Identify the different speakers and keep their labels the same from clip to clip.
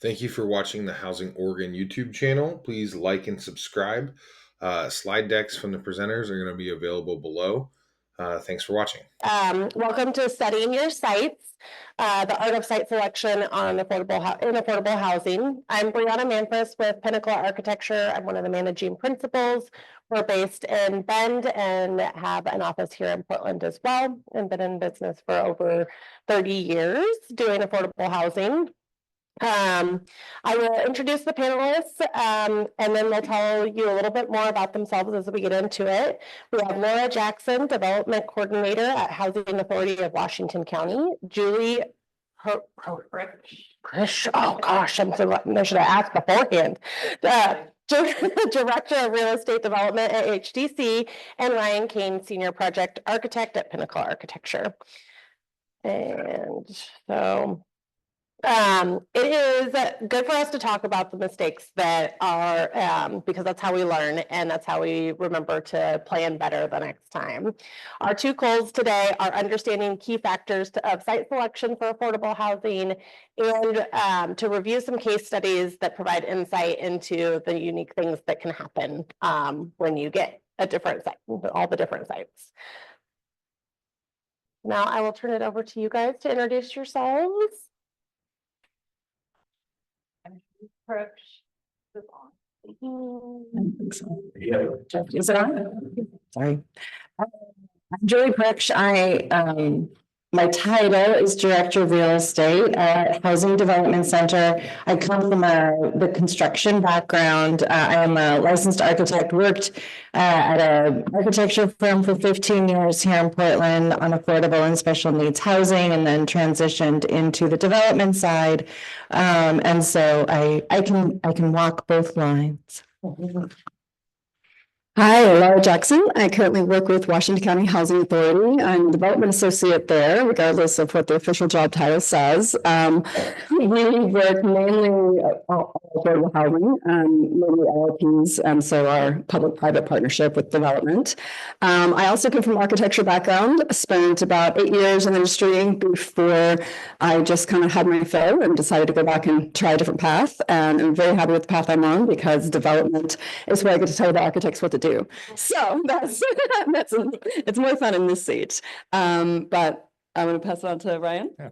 Speaker 1: Thank you for watching the Housing Oregon YouTube channel. Please like and subscribe. Slide decks from the presenters are going to be available below. Thanks for watching.
Speaker 2: Welcome to Studying Your Sites, the art of site selection on affordable housing. I'm Briana Manfrass with Pinnacle Architecture. I'm one of the managing principals. We're based in Bend and have an office here in Portland as well, and been in business for over 30 years doing affordable housing. I will introduce the panelists, and then they'll tell you a little bit more about themselves as we get into it. We have Laura Jackson, Development Coordinator at Housing Authority of Washington County. Julie Proksch. Oh gosh, I should have asked beforehand. Director of Real Estate Development at HDC, and Ryan Cain, Senior Project Architect at Pinnacle Architecture. And so it is good for us to talk about the mistakes that are, because that's how we learn and that's how we remember to plan better the next time. Our two goals today are understanding key factors of site selection for affordable housing and to review some case studies that provide insight into the unique things that can happen when you get a different site, all the different sites. Now I will turn it over to you guys to introduce yourselves. Proksch is on.
Speaker 3: I think so. Yeah. Is it on? Sorry. I'm Julie Proksch. My title is Director of Real Estate at Housing Development Center. I come from the construction background. I am a licensed architect, worked at an architecture firm for 15 years here in Portland on affordable and special needs housing, and then transitioned into the development side. And so I can walk both lines.
Speaker 4: Hi, Laura Jackson. I currently work with Washington County Housing Authority. I'm a development associate there, regardless of what the official job title says. We work mainly affordable housing, mainly LLPs, and so our public-private partnership with development. I also come from architecture background, spent about 8 years in the industry before I just kind of had my fill and decided to go back and try a different path. And I'm very happy with the path I'm on because development is where I get to tell the architects what to do. So that's it's more fun in this seat. But I'm going to pass it on to Ryan.
Speaker 5: Yeah.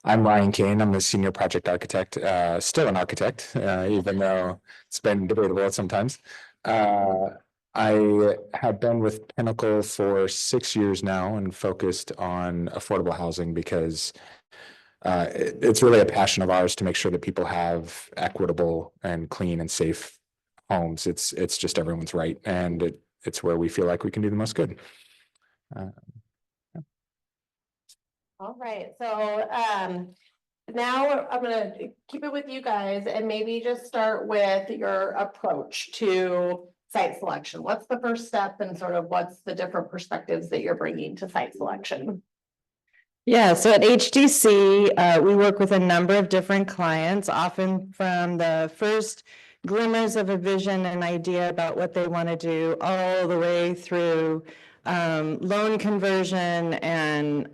Speaker 5: I'm Ryan Cain. I'm a senior project architect, still an architect, even though it's been debatable sometimes. I have been with Pinnacle for 6 years now and focused on affordable housing because it's really a passion of ours to make sure that people have equitable and clean and safe homes. It's just everyone's right, and it's where we feel like we can do the most good.
Speaker 2: All right, so now I'm going to keep it with you guys and maybe just start with your approach to site selection. What's the first step and sort of what's the different perspectives that you're bringing to site selection?
Speaker 3: Yeah, so at HDC, we work with a number of different clients, often from the first glimmers of a vision and idea about what they want to do all the way through loan conversion and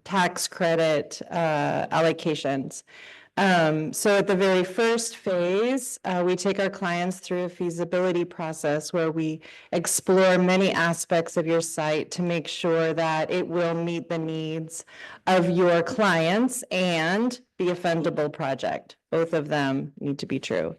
Speaker 3: tax credit allocations. So at the very first phase, we take our clients through a feasibility process where we explore many aspects of your site to make sure that it will meet the needs of your clients and be a fundable project. Both of them need to be true.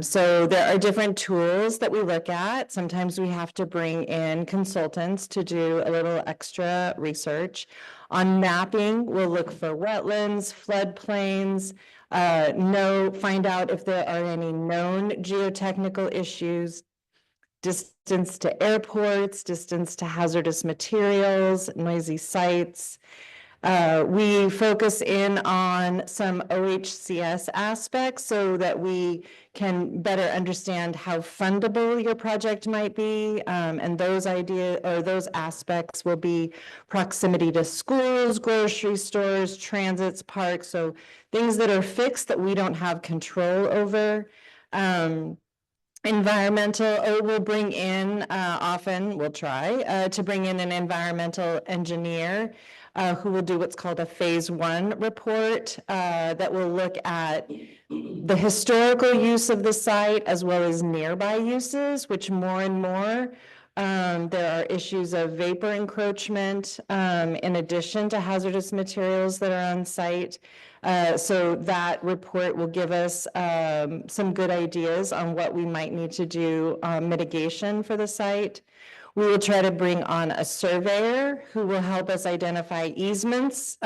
Speaker 3: So there are different tools that we look at. Sometimes we have to bring in consultants to do a little extra research. On mapping, we'll look for wetlands, floodplains, find out if there are any known geotechnical issues, distance to airports, distance to hazardous materials, noisy sites. We focus in on some OHCS aspects so that we can better understand how fundable your project might be. And those aspects will be proximity to schools, grocery stores, transits, parks. So things that are fixed that we don't have control over. Environmental, or we'll bring in, we'll try to bring in an environmental engineer who will do what's called a phase 1 report that will look at the historical use of the site as well as nearby uses, which more and more there are issues of vapor encroachment in addition to hazardous materials that are on site. So that report will give us some good ideas on what we might need to do mitigation for the site. We will try to bring on a surveyor who will help us identify easements.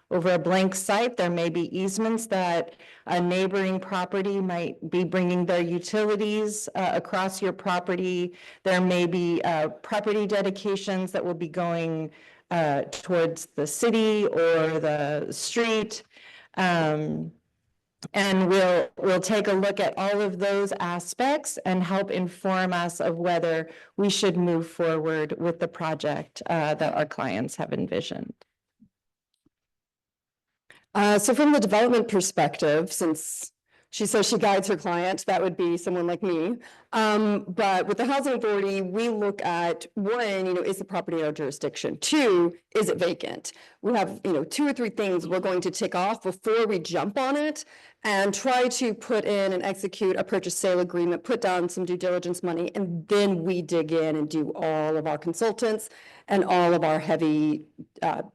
Speaker 3: Over a blank site, there may be easements that a neighboring property might be bringing their utilities across your property. There may be property dedications that will be going towards the city or the street. And we'll take a look at all of those aspects and help inform us of whether we should move forward with the project that our clients have envisioned.
Speaker 4: So from the development perspective, since she says she guides her client, that would be someone like me. But with the housing authority, we look at one, is the property in our jurisdiction? Two, is it vacant? We have, 2 or 3 things we're going to tick off before we jump on it and try to put in and execute a purchase sale agreement, put down some due diligence money, and then we dig in and do all of our consultants and all of our heavy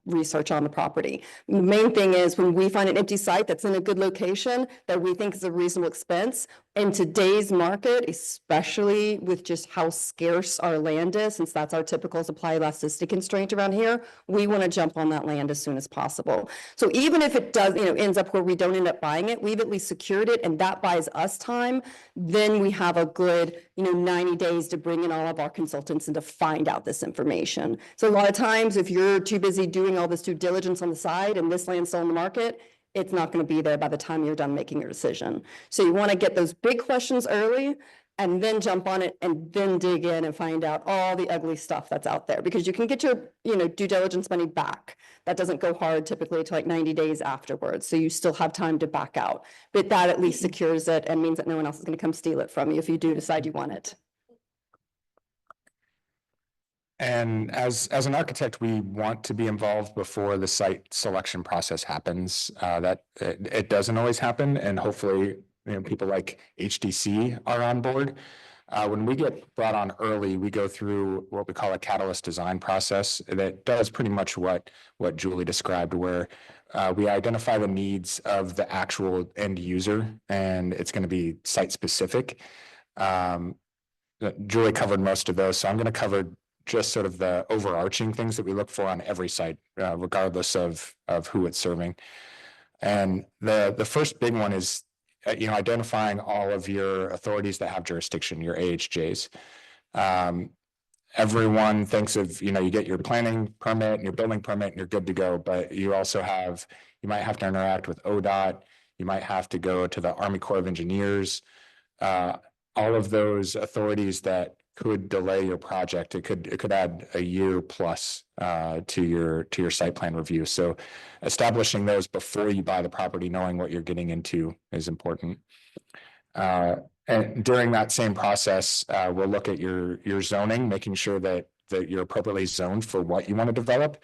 Speaker 4: research on the property. The main thing is when we find an empty site that's in a good location that we think is a reasonable expense, in today's market, especially with just how scarce our land is, since that's our typical supply elasticity constraint around here, we want to jump on that land as soon as possible. So even if it does, ends up where we don't end up buying it, we've at least secured it and that buys us time. Then we have a good, 90 days to bring in all of our consultants and to find out this information. So a lot of times if you're too busy doing all this due diligence on the side and this land's still on the market, it's not going to be there by the time you're done making your decision. So you want to get those big questions early and then jump on it and then dig in and find out all the ugly stuff that's out there, because you can get your, due diligence money back. That doesn't go hard typically to like 90 days afterwards. So you still have time to back out, but that at least secures it and means that no one else is going to come steal it from you if you do decide you want it.
Speaker 5: And as an architect, we want to be involved before the site selection process happens. That it doesn't always happen, and hopefully, people like HDC are on board. When we get brought on early, we go through what we call a catalyst design process that does pretty much what Julie described, where we identify the needs of the actual end user, and it's going to be site specific. Julie covered most of those, so I'm going to cover just sort of the overarching things that we look for on every site, regardless of who it's serving. And the first big one is, identifying all of your authorities that have jurisdiction, your AHJs. Everyone thinks of, you get your planning permit and your building permit and you're good to go, but you might have to interact with ODOT. You might have to go to the Army Corps of Engineers. All of those authorities that could delay your project. It could add a year plus to your site plan review. So establishing those before you buy the property, knowing what you're getting into, is important. And during that same process, we'll look at your zoning, making sure that you're appropriately zoned for what you want to develop.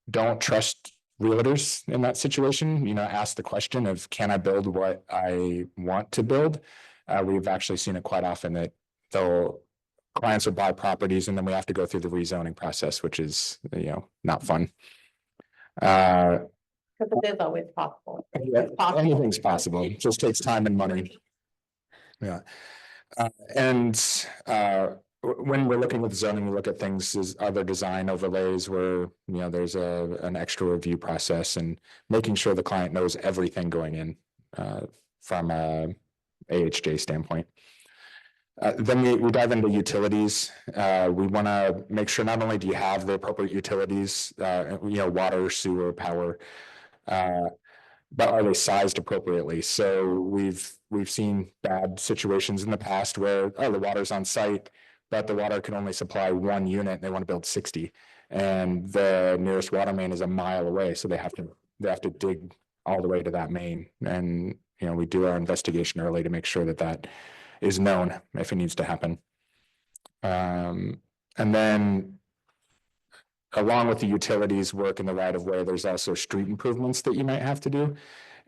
Speaker 5: Don't trust realtors in that situation. Ask the question of, can I build what I want to build? We've actually seen it quite often that clients will buy properties and then we have to go through the rezoning process, which is, not fun.
Speaker 2: Because it is always possible.
Speaker 5: Yeah, anything's possible. It just takes time and money. Yeah. When we're looking at zoning, we look at things as other design overlays where, there's an extra review process, and making sure the client knows everything going in from a AHJ standpoint. Then we dive into utilities. We want to make sure not only do you have the appropriate utilities, water, sewer, power, but are they sized appropriately? So we've seen bad situations in the past where the water's on site, but the water can only supply 1 unit and they want to build 60, and the nearest water main is a mile away, so they have to dig all the way to that main. And we do our investigation early to make sure that is known if it needs to happen. And then along with the utilities work in the right of way, there's also street improvements that you might have to do.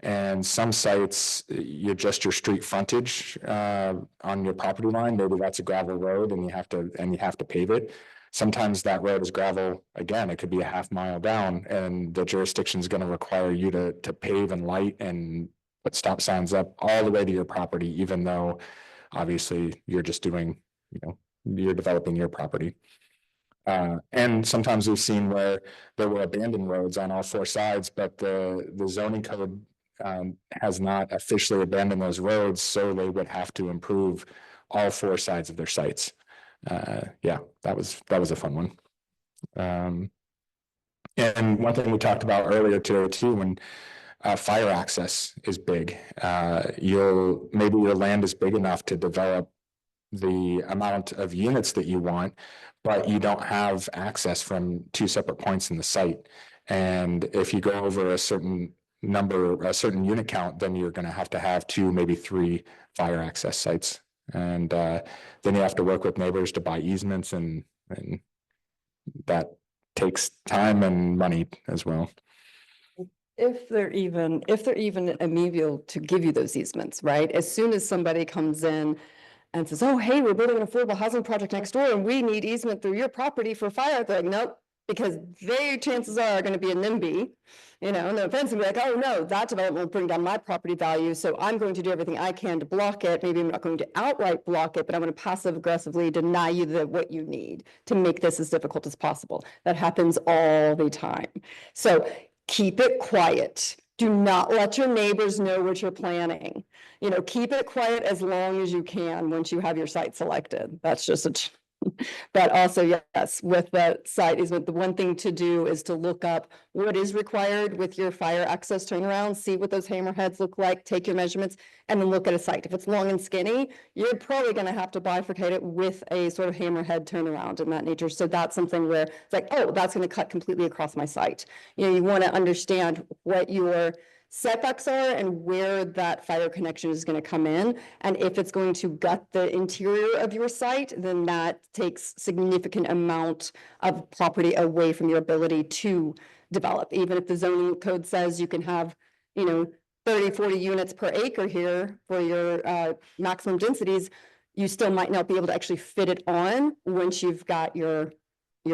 Speaker 5: And some sites, you adjust your street frontage on your property line. Maybe that's a gravel road and you have to pave it. Sometimes that road is gravel. Again, it could be a half mile down, and the jurisdiction is going to require you to pave and light and put stop signs up all the way to your property, even though obviously you're just doing, you're developing your property. And sometimes we've seen where there were abandoned roads on all four sides, but the zoning code has not officially abandoned those roads, so they would have to improve all four sides of their sites. Yeah, that was a fun one. And one thing we talked about earlier today too, when fire access is big, maybe your land is big enough to develop the amount of units that you want, but you don't have access from two separate points in the site. And if you go over a certain number, a certain unit count, then you're going to have two, maybe three fire access sites. And then you have to work with neighbors to buy easements, and that takes time and money as well.
Speaker 4: If they're even amenable to give you those easements, right? As soon as somebody comes in and says, oh, hey, we're building an affordable housing project next door and we need easement through your property for fire, they're like, nope, because they chances are going to be a NIMBY, no offense, and be like, oh no, that development will bring down my property value, so I'm going to do everything I can to block it. Maybe I'm not going to outright block it, but I'm going to passive aggressively deny you what you need to make this as difficult as possible. That happens all the time. So keep it quiet. Do not let your neighbors know what you're planning. Keep it quiet as long as you can once you have your site selected. That's just but also, yes, with the site is the one thing to do is to look up what is required with your fire access turnaround, see what those hammerheads look like, take your measurements, and then look at a site. If it's long and skinny, you're probably going to have to bifurcate it with a sort of hammerhead turnaround in that nature. So that's something where it's like, oh, that's going to cut completely across my site. You want to understand what your setbacks are and where that fire connection is going to come in. And if it's going to gut the interior of your site, then that takes significant amount of property away from your ability to develop. Even if the zoning code says you can have, 30, 40 units per acre here for your maximum densities, you still might not be able to actually fit it on once you've got your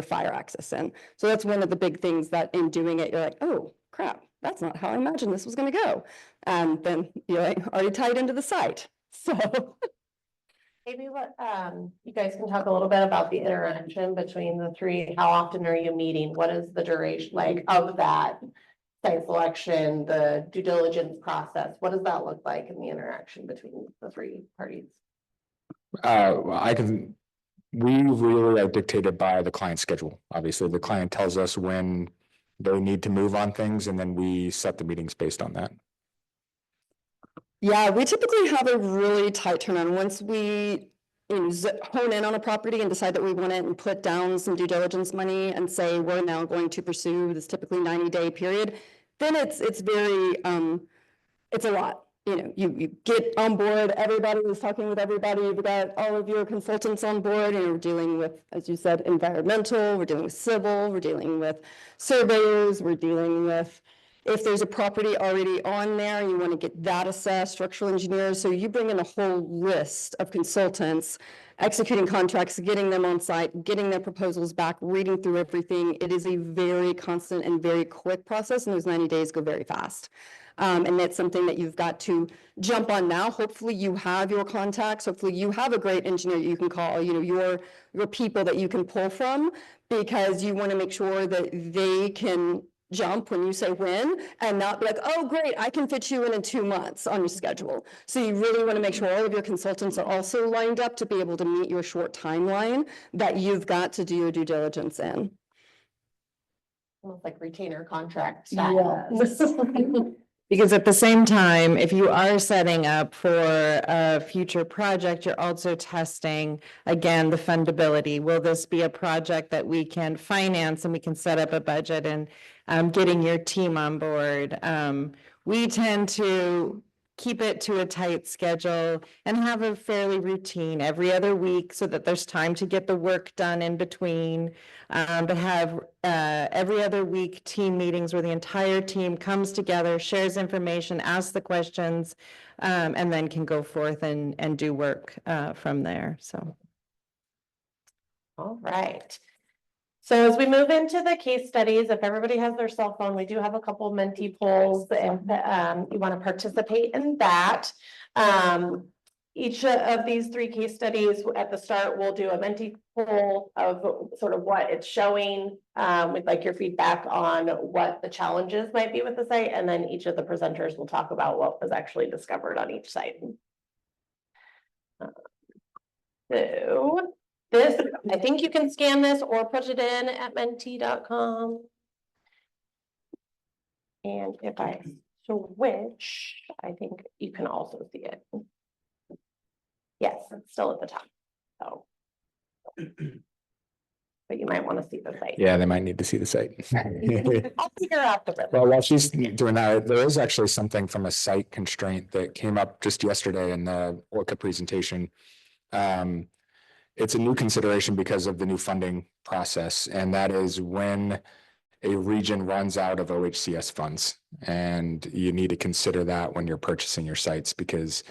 Speaker 4: fire access in. So that's one of the big things that in doing it, you're like, oh, crap. That's not how I imagined this was going to go. And then you're already tied into the site. So
Speaker 2: maybe what you guys can talk a little bit about the interaction between the three. How often are you meeting? What is the duration of that site selection, the due diligence process? What does that look like in the interaction between the three parties?
Speaker 5: We really are dictated by the client schedule. Obviously, the client tells us when they need to move on things, and then we set the meetings based on that.
Speaker 4: Yeah, we typically have a really tight turnaround. Once we hone in on a property and decide that we want it and put down some due diligence money and say we're now going to pursue this typically 90-day period, then it's very it's a lot. You get on board, everybody is talking with everybody, you've got all of your consultants on board, and you're dealing with, as you said, environmental, we're dealing with civil, we're dealing with surveyors, we're dealing with, if there's a property already on there, you want to get that assessed, structural engineers. So you bring in a whole list of consultants, executing contracts, getting them on site, getting their proposals back, reading through everything. It is a very constant and very quick process, and those 90 days go very fast. And that's something that you've got to jump on now. Hopefully you have your contacts. Hopefully you have a great engineer you can call, your people that you can pull from, because you want to make sure that they can jump when you say when, and not be like, oh, great, I can fit you in 2 months on your schedule. So you really want to make sure all of your consultants are also lined up to be able to meet your short timeline that you've got to do your due diligence in.
Speaker 2: Almost like retainer contract style.
Speaker 4: Yes.
Speaker 3: Because at the same time, if you are setting up for a future project, you're also testing, again, the fundability. Will this be a project that we can finance and we can set up a budget, and getting your team on board? We tend to keep it to a tight schedule and have a fairly routine every other week so that there's time to get the work done in between. But have every other week team meetings where the entire team comes together, shares information, asks the questions, and then can go forth and do work from there. So.
Speaker 2: All right. So as we move into the case studies, if everybody has their cell phone, we do have a couple of Menti polls, and you want to participate in that. Each of these 3 case studies at the start, we'll do a Menti poll of sort of what it's showing. We'd like your feedback on what the challenges might be with the site, and then each of the presenters will talk about what was actually discovered on each site. So this, I think you can scan this or put it in at menti.com. And if I switch, I think you can also see it. Yes, it's still at the top. So. But you might want to see the site.
Speaker 5: Yeah, they might need to see the site.
Speaker 2: I'll figure out the rhythm.
Speaker 5: Well, while she's doing that, there is actually something from a site constraint that came up just yesterday in the Orca presentation. It's a new consideration because of the new funding process, and that is when a region runs out of OHCS funds. And you need to consider that when you're purchasing your sites, because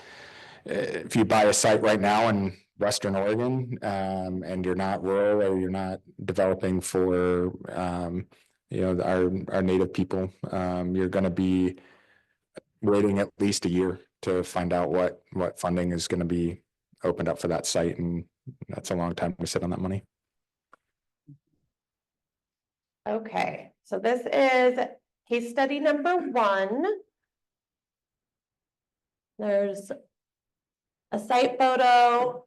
Speaker 5: if you buy a site right now in Western Oregon, and you're not rural or you're not developing for our native people, you're going to be waiting at least a year to find out what funding is going to be opened up for that site, and that's a long time to sit on that money.
Speaker 2: Okay, so this is case study number 1. There's a site photo.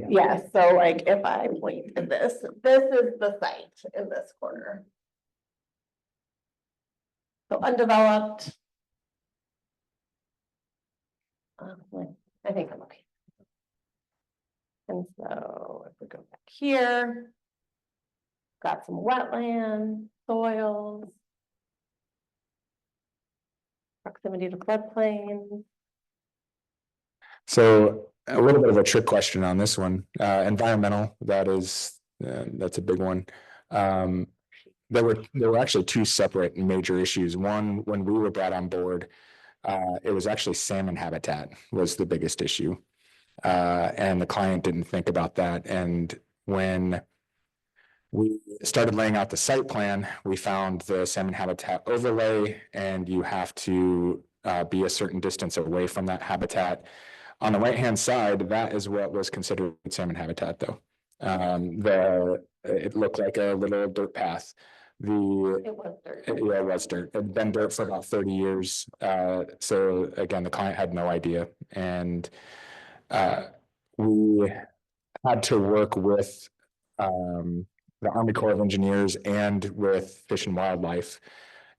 Speaker 2: Yes, so like if I point to this is the site in this corner. So undeveloped. I think I'm okay. And so if we go back here, got some wetland, soils, proximity to floodplains.
Speaker 5: So a little bit of a trick question on this one. Environmental, that's a big one. There were actually 2 separate major issues. One, when we were brought on board, it was actually salmon habitat was the biggest issue. And the client didn't think about that. And when we started laying out the site plan, we found the salmon habitat overlay, and you have to be a certain distance away from that habitat. On the right-hand side, that is what was considered salmon habitat, though. It looked like a little dirt path.
Speaker 2: It was dirt.
Speaker 5: Yeah, it was dirt. It had been dirt for about 30 years. So again, the client had no idea. And we had to work with the Army Corps of Engineers and with Fish and Wildlife,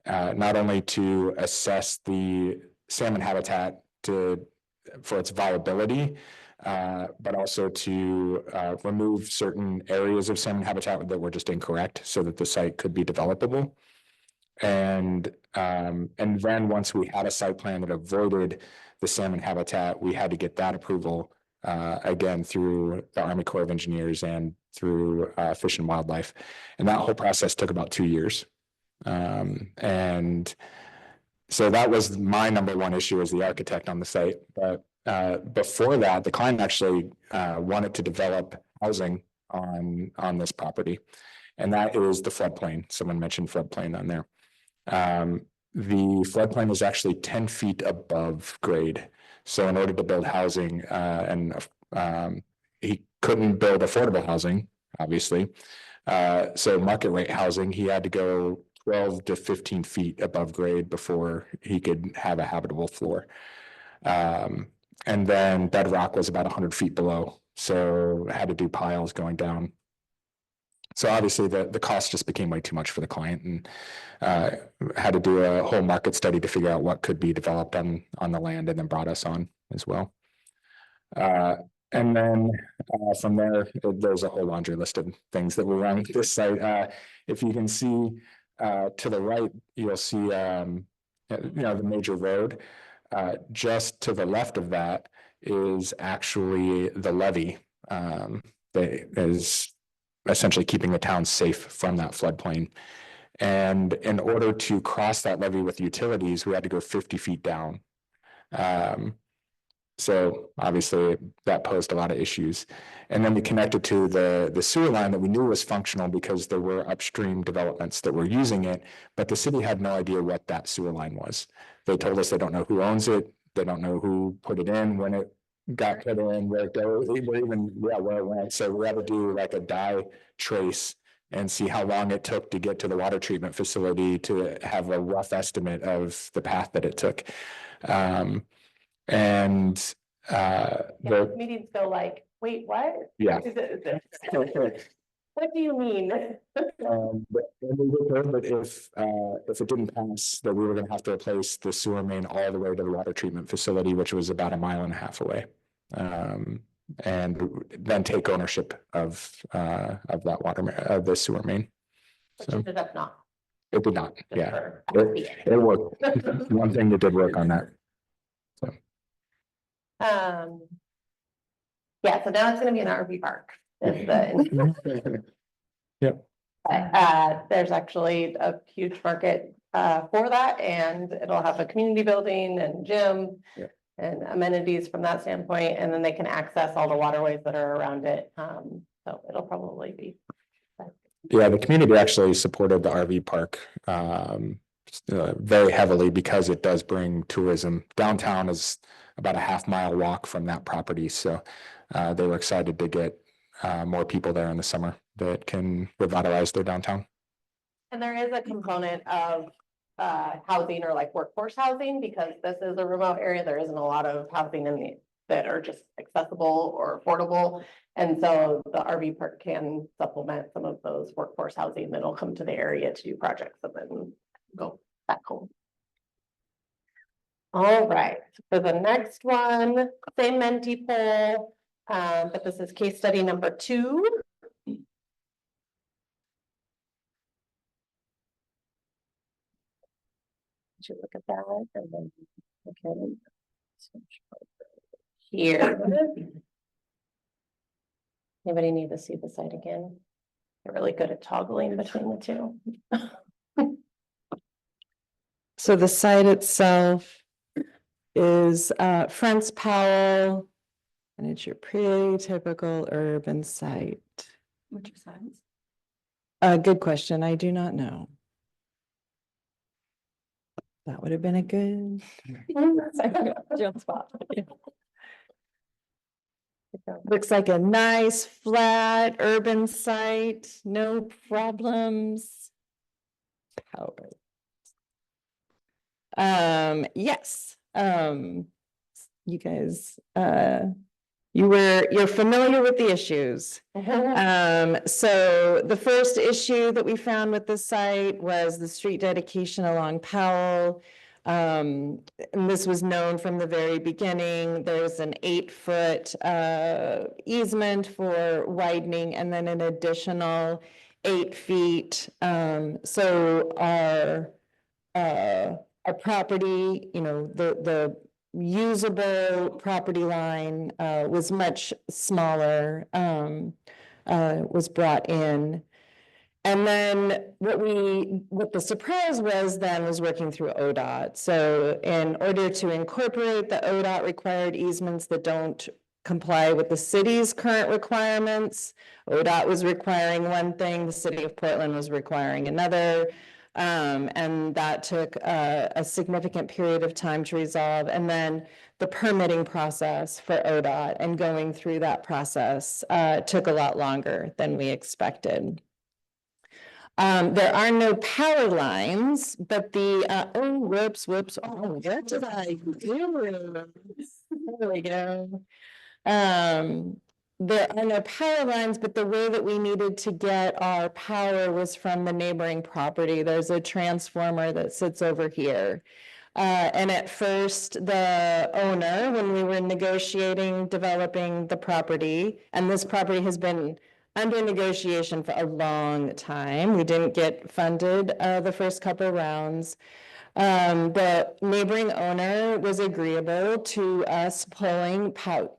Speaker 5: not only to assess the salmon habitat for its viability, but also to remove certain areas of salmon habitat that were just incorrect so that the site could be developable. And then once we had a site plan that avoided the salmon habitat, we had to get that approval again through the Army Corps of Engineers and through Fish and Wildlife. And that whole process took about 2 years. And so that was my number 1 issue as the architect on the site. But before that, the client actually wanted to develop housing on this property. And that is the floodplain. Someone mentioned floodplain on there. The floodplain is actually 10 feet above grade. So in order to build housing, he couldn't build affordable housing, obviously. So market rate housing, he had to go 12 to 15 feet above grade before he could have a habitable floor. And then bedrock was about 100 feet below. So had to do piles going down. So obviously the cost just became way too much for the client, and had to do a whole market study to figure out what could be developed on the land, and then brought us on as well. And then from there, there's a whole laundry list of things that were on this site. If you can see, To the right, you'll see, the major road. Just to the left of that is actually the levee, that is essentially keeping the town safe from that floodplain. And in order to cross that levee with utilities, we had to go 50 feet down. So obviously that posed a lot of issues. And then we connected to the sewer line that we knew was functional because there were upstream developments that were using it, but the city had no idea what that sewer line was. They told us they don't know who owns it, they don't know who put it in, when it got put in, where it goes, where it went. So we had to do like a dye trace and see how long it took to get to the water treatment facility to have a rough estimate of the path that it took. And the
Speaker 2: Meetings go like, wait, what?
Speaker 5: yeah.
Speaker 2: What do you mean?
Speaker 5: But we were told that if it didn't pass, that we were going to have to replace the sewer main all the way to the water treatment facility, which was about 1.5 miles away, and then take ownership of that the sewer main.
Speaker 2: Which ended up not.
Speaker 5: It did not.
Speaker 2: Just
Speaker 5: Yeah,
Speaker 2: for-
Speaker 5: it worked. One thing that did work on that. So.
Speaker 2: Yeah, so now it's gonna be an RV park. Is the
Speaker 5: Yep.
Speaker 2: there's actually a huge market for that, and it'll have a community building and gym.
Speaker 5: Yep.
Speaker 2: And amenities from that standpoint, and then they can access all the waterways that are around it. So it'll probably be.
Speaker 5: Yeah, the community actually supported the RV park very heavily because it does bring tourism. Downtown is about a 1/2 mile walk from that property, so they were excited to get more people there in the summer that can revitalize their downtown.
Speaker 2: And there is a component of housing or like workforce housing, because this is a remote area. There isn't a lot of housing that are just accessible or affordable. And so the RV park can supplement some of those workforce housing that'll come to the area to do projects and then go back home. All right, for the next one, same Menti poll, but this is case study number 2. You look at that and then, okay. Here. Anybody need to see the site again? They're really good at toggling between the two.
Speaker 3: So the site itself is French Powell, and it's your pretty typical urban site.
Speaker 4: What's your size?
Speaker 3: Good question. I do not know. That would have been a good
Speaker 2: Jump spot.
Speaker 3: Looks like a nice, flat, urban site, no problems. Power. Yes, you guys, you're familiar with the issues. So the first issue that we found with the site was the street dedication along Powell. And this was known from the very beginning. There's an 8-foot easement for widening and then an additional 8 feet. So our property, the usable property line was much smaller, was brought in. And then what the surprise was then was working through ODOT. So in order to incorporate the ODOT required easements that don't comply with the city's current requirements, ODOT was requiring one thing, the city of Portland was requiring another. And that took a significant period of time to resolve. And then the permitting process for ODOT and going through that process took a lot longer than we expected. There are no power lines, but whoops, oh, what did I do? There we go. There are no power lines, but the way that we needed to get our power was from the neighboring property. There's a transformer that sits over here. And at first, the owner, when we were negotiating, developing the property, and this property has been under negotiation for a long time. We didn't get funded the first couple rounds. The neighboring owner was agreeable to us pulling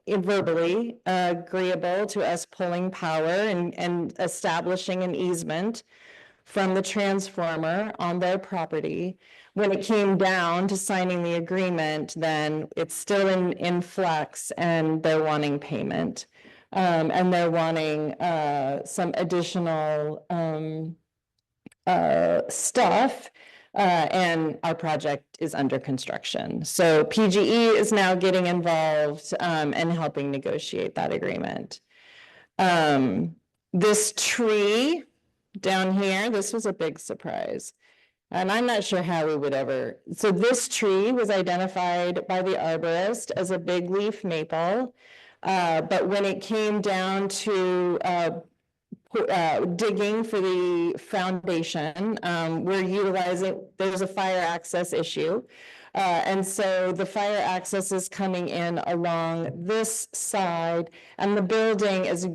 Speaker 3: verbally agreeable to us pulling power and establishing an easement from the transformer on their property. When it came down to signing the agreement, then it's still in flux and they're wanting payment. And they're wanting some additional stuff. And our project is under construction. So PGE is now getting involved and helping negotiate that agreement. This tree down here, this was a big surprise. And I'm not sure how we would ever, so this tree was identified by the arborist as a big leaf maple. But when it came down to digging for the foundation, we're utilizing, there's a fire access issue. And so the fire access is coming in along this side, and the building is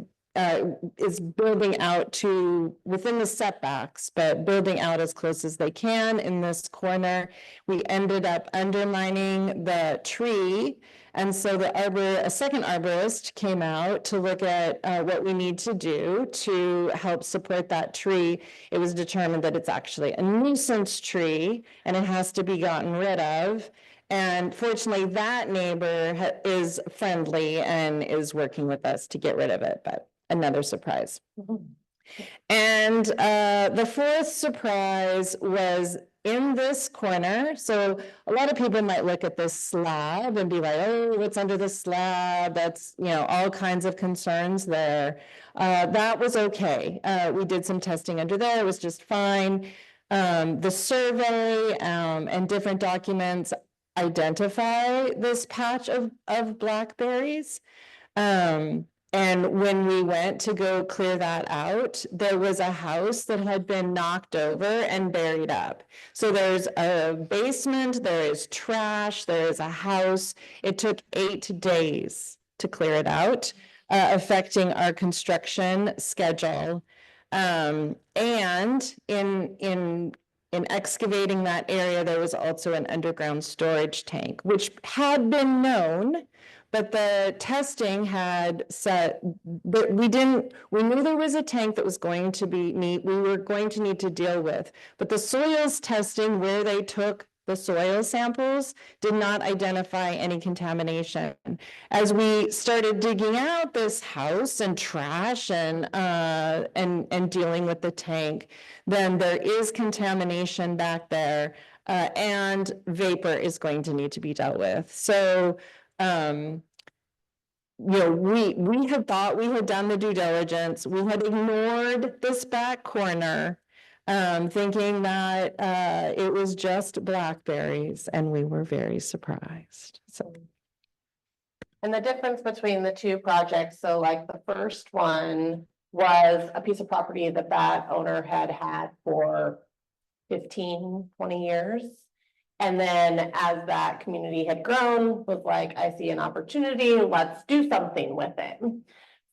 Speaker 3: building out to within the setbacks, but building out as close as they can in this corner. We ended up undermining the tree. And so a second arborist came out to look at what we need to do to help support that tree. It was determined that it's actually a nuisance tree and it has to be gotten rid of. And fortunately, that neighbor is friendly and is working with us to get rid of it, but another surprise. And the fourth surprise was in this corner. So a lot of people might look at this slab and be like, oh, what's under the slab? That's, all kinds of concerns there. That was okay. We did some testing under there. It was just fine. The survey and different documents identify this patch of blackberries. And when we went to go clear that out, there was a house that had been knocked over and buried up. So there's a basement, there is trash, there is a house. It took 8 days to clear it out, affecting our construction schedule. And in excavating that area, there was also an underground storage tank, which had been known, but the testing had said that we knew there was a tank that was going to be we were going to need to deal with, but the soils testing where they took the soil samples did not identify any contamination. As we started digging out this house and trash and dealing with the tank, then there is contamination back there, and vapor is going to need to be dealt with. So we had thought we had done the due diligence. We had ignored this back corner, thinking that it was just blackberries, and we were very surprised. So,
Speaker 2: And the difference between the two projects, so like the first one was a piece of property that owner had for 15, 20 years. And then as that community had grown, was like, I see an opportunity, let's do something with it.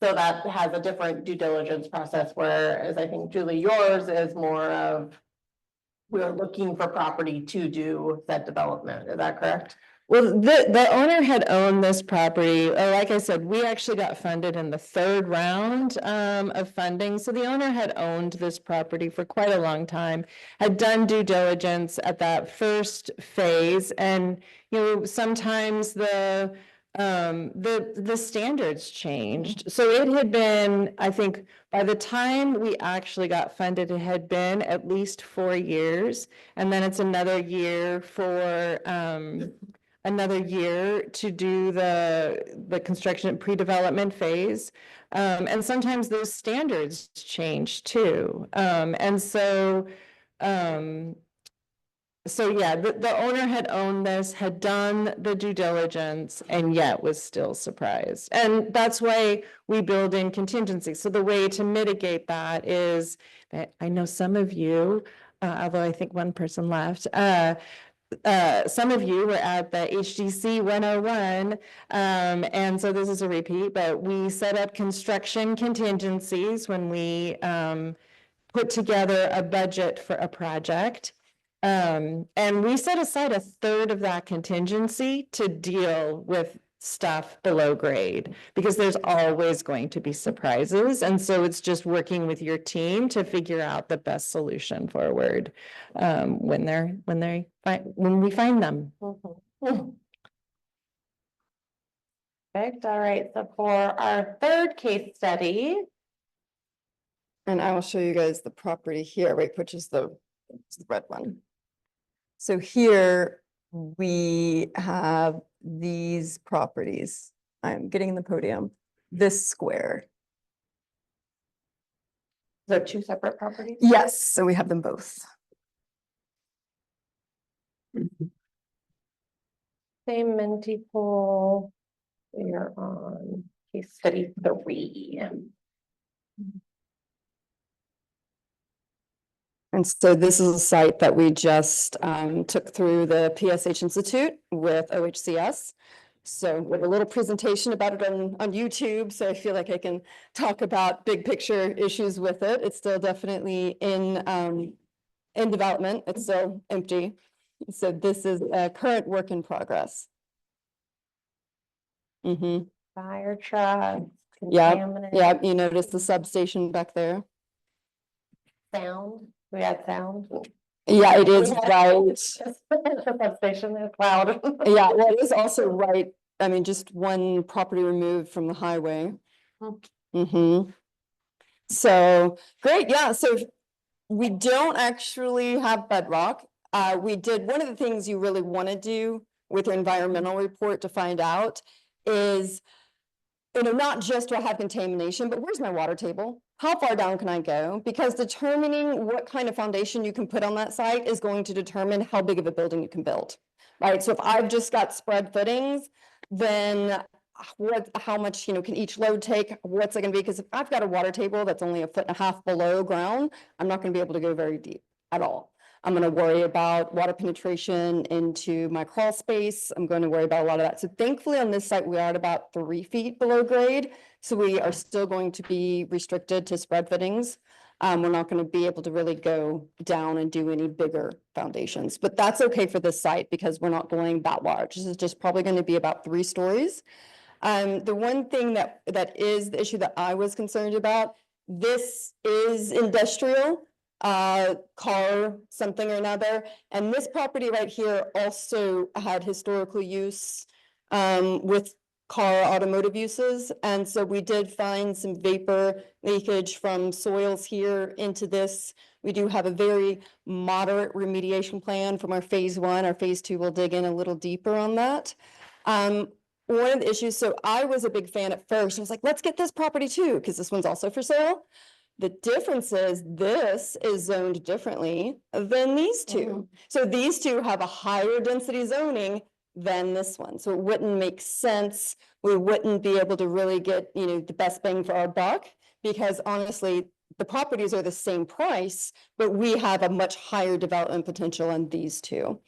Speaker 2: So that has a different due diligence process, whereas I think, Julie, yours is more of, we're looking for property to do that development. Is that correct?
Speaker 3: well, the owner had owned this property. Like I said, we actually got funded in the third round of funding. So the owner had owned this property for quite a long time, had done due diligence at that first phase. And, sometimes the standards changed. So it had been, I think, by the time we actually got funded, it had been at least 4 years. And then it's another year for to do the construction pre-development phase. And sometimes those standards change too. And so yeah, the owner had owned this, had done the due diligence, and yet was still surprised. And that's why we build in contingencies. So the way to mitigate that is that I know some of you, although I think one person left, some of you were at the HDC 101, and so this is a repeat, but we set up construction contingencies when we put together a budget for a project. And we set aside a third of that contingency to deal with stuff below grade, because there's always going to be surprises. And so it's just working with your team to figure out the best solution forward, when we find them.
Speaker 2: Perfect. All right. So for our third case study,
Speaker 4: And I will show you guys the property here, right, which is it's the red one. So here we have these properties. I'm getting in the podium, this square.
Speaker 2: so two separate properties.
Speaker 4: Yes, so we have them both.
Speaker 2: Same Minty pool. We are on case study 3.
Speaker 4: And so this is a site that we just took through the PSH Institute with OHCS. So with a little presentation about it on YouTube, so I feel like I can talk about big picture issues with it. It's still definitely in development. It's still empty. So this is a current work in progress.
Speaker 2: Fire trucks.
Speaker 4: Yeah,
Speaker 2: contaminants,
Speaker 4: yeah, you notice the substation back there.
Speaker 2: Sound. We had sound.
Speaker 4: Yeah, it is
Speaker 2: We had-
Speaker 4: right.
Speaker 2: The substation is loud.
Speaker 4: Yeah, well, it is also right, I mean, just one property removed from the highway. So, great, yeah, so we don't actually have bedrock. We did, one of the things you really want to do with your environmental report to find out is, not just do I have contamination, but where's my water table? How far down can I go? Because determining what kind of foundation you can put on that site is going to determine how big of a building you can build, right? So if I've just got spread footings, then how much, can each load take? What's it gonna be? Because if I've got a water table that's only 1.5 feet below ground, I'm not gonna be able to go very deep at all. I'm going to worry about water penetration into my crawl space. I'm going to worry about a lot of that. So thankfully on this site, we are at about 3 feet below grade. So we are still going to be restricted to spread fittings. We're not going to be able to really go down and do any bigger foundations, but that's okay for this site because we're not going that large. This is just probably going to be about 3 stories. The one thing that is the issue that I was concerned about, this is industrial. Car something or another, and this property right here also had historical use with car automotive uses, and so we did find some vapor leakage from soils here into this. We do have a very moderate remediation plan from our phase 1. Our phase 2 will dig in a little deeper on that. One of the issues, so I was a big fan at first. I was like, let's get this property too, because this one's also for sale. The difference is this is zoned differently than these two. So these two have a higher density zoning than this one. So it wouldn't make sense. We wouldn't be able to really get, the best bang for our buck because honestly, the properties are the same price, but we have a much higher development potential on these two.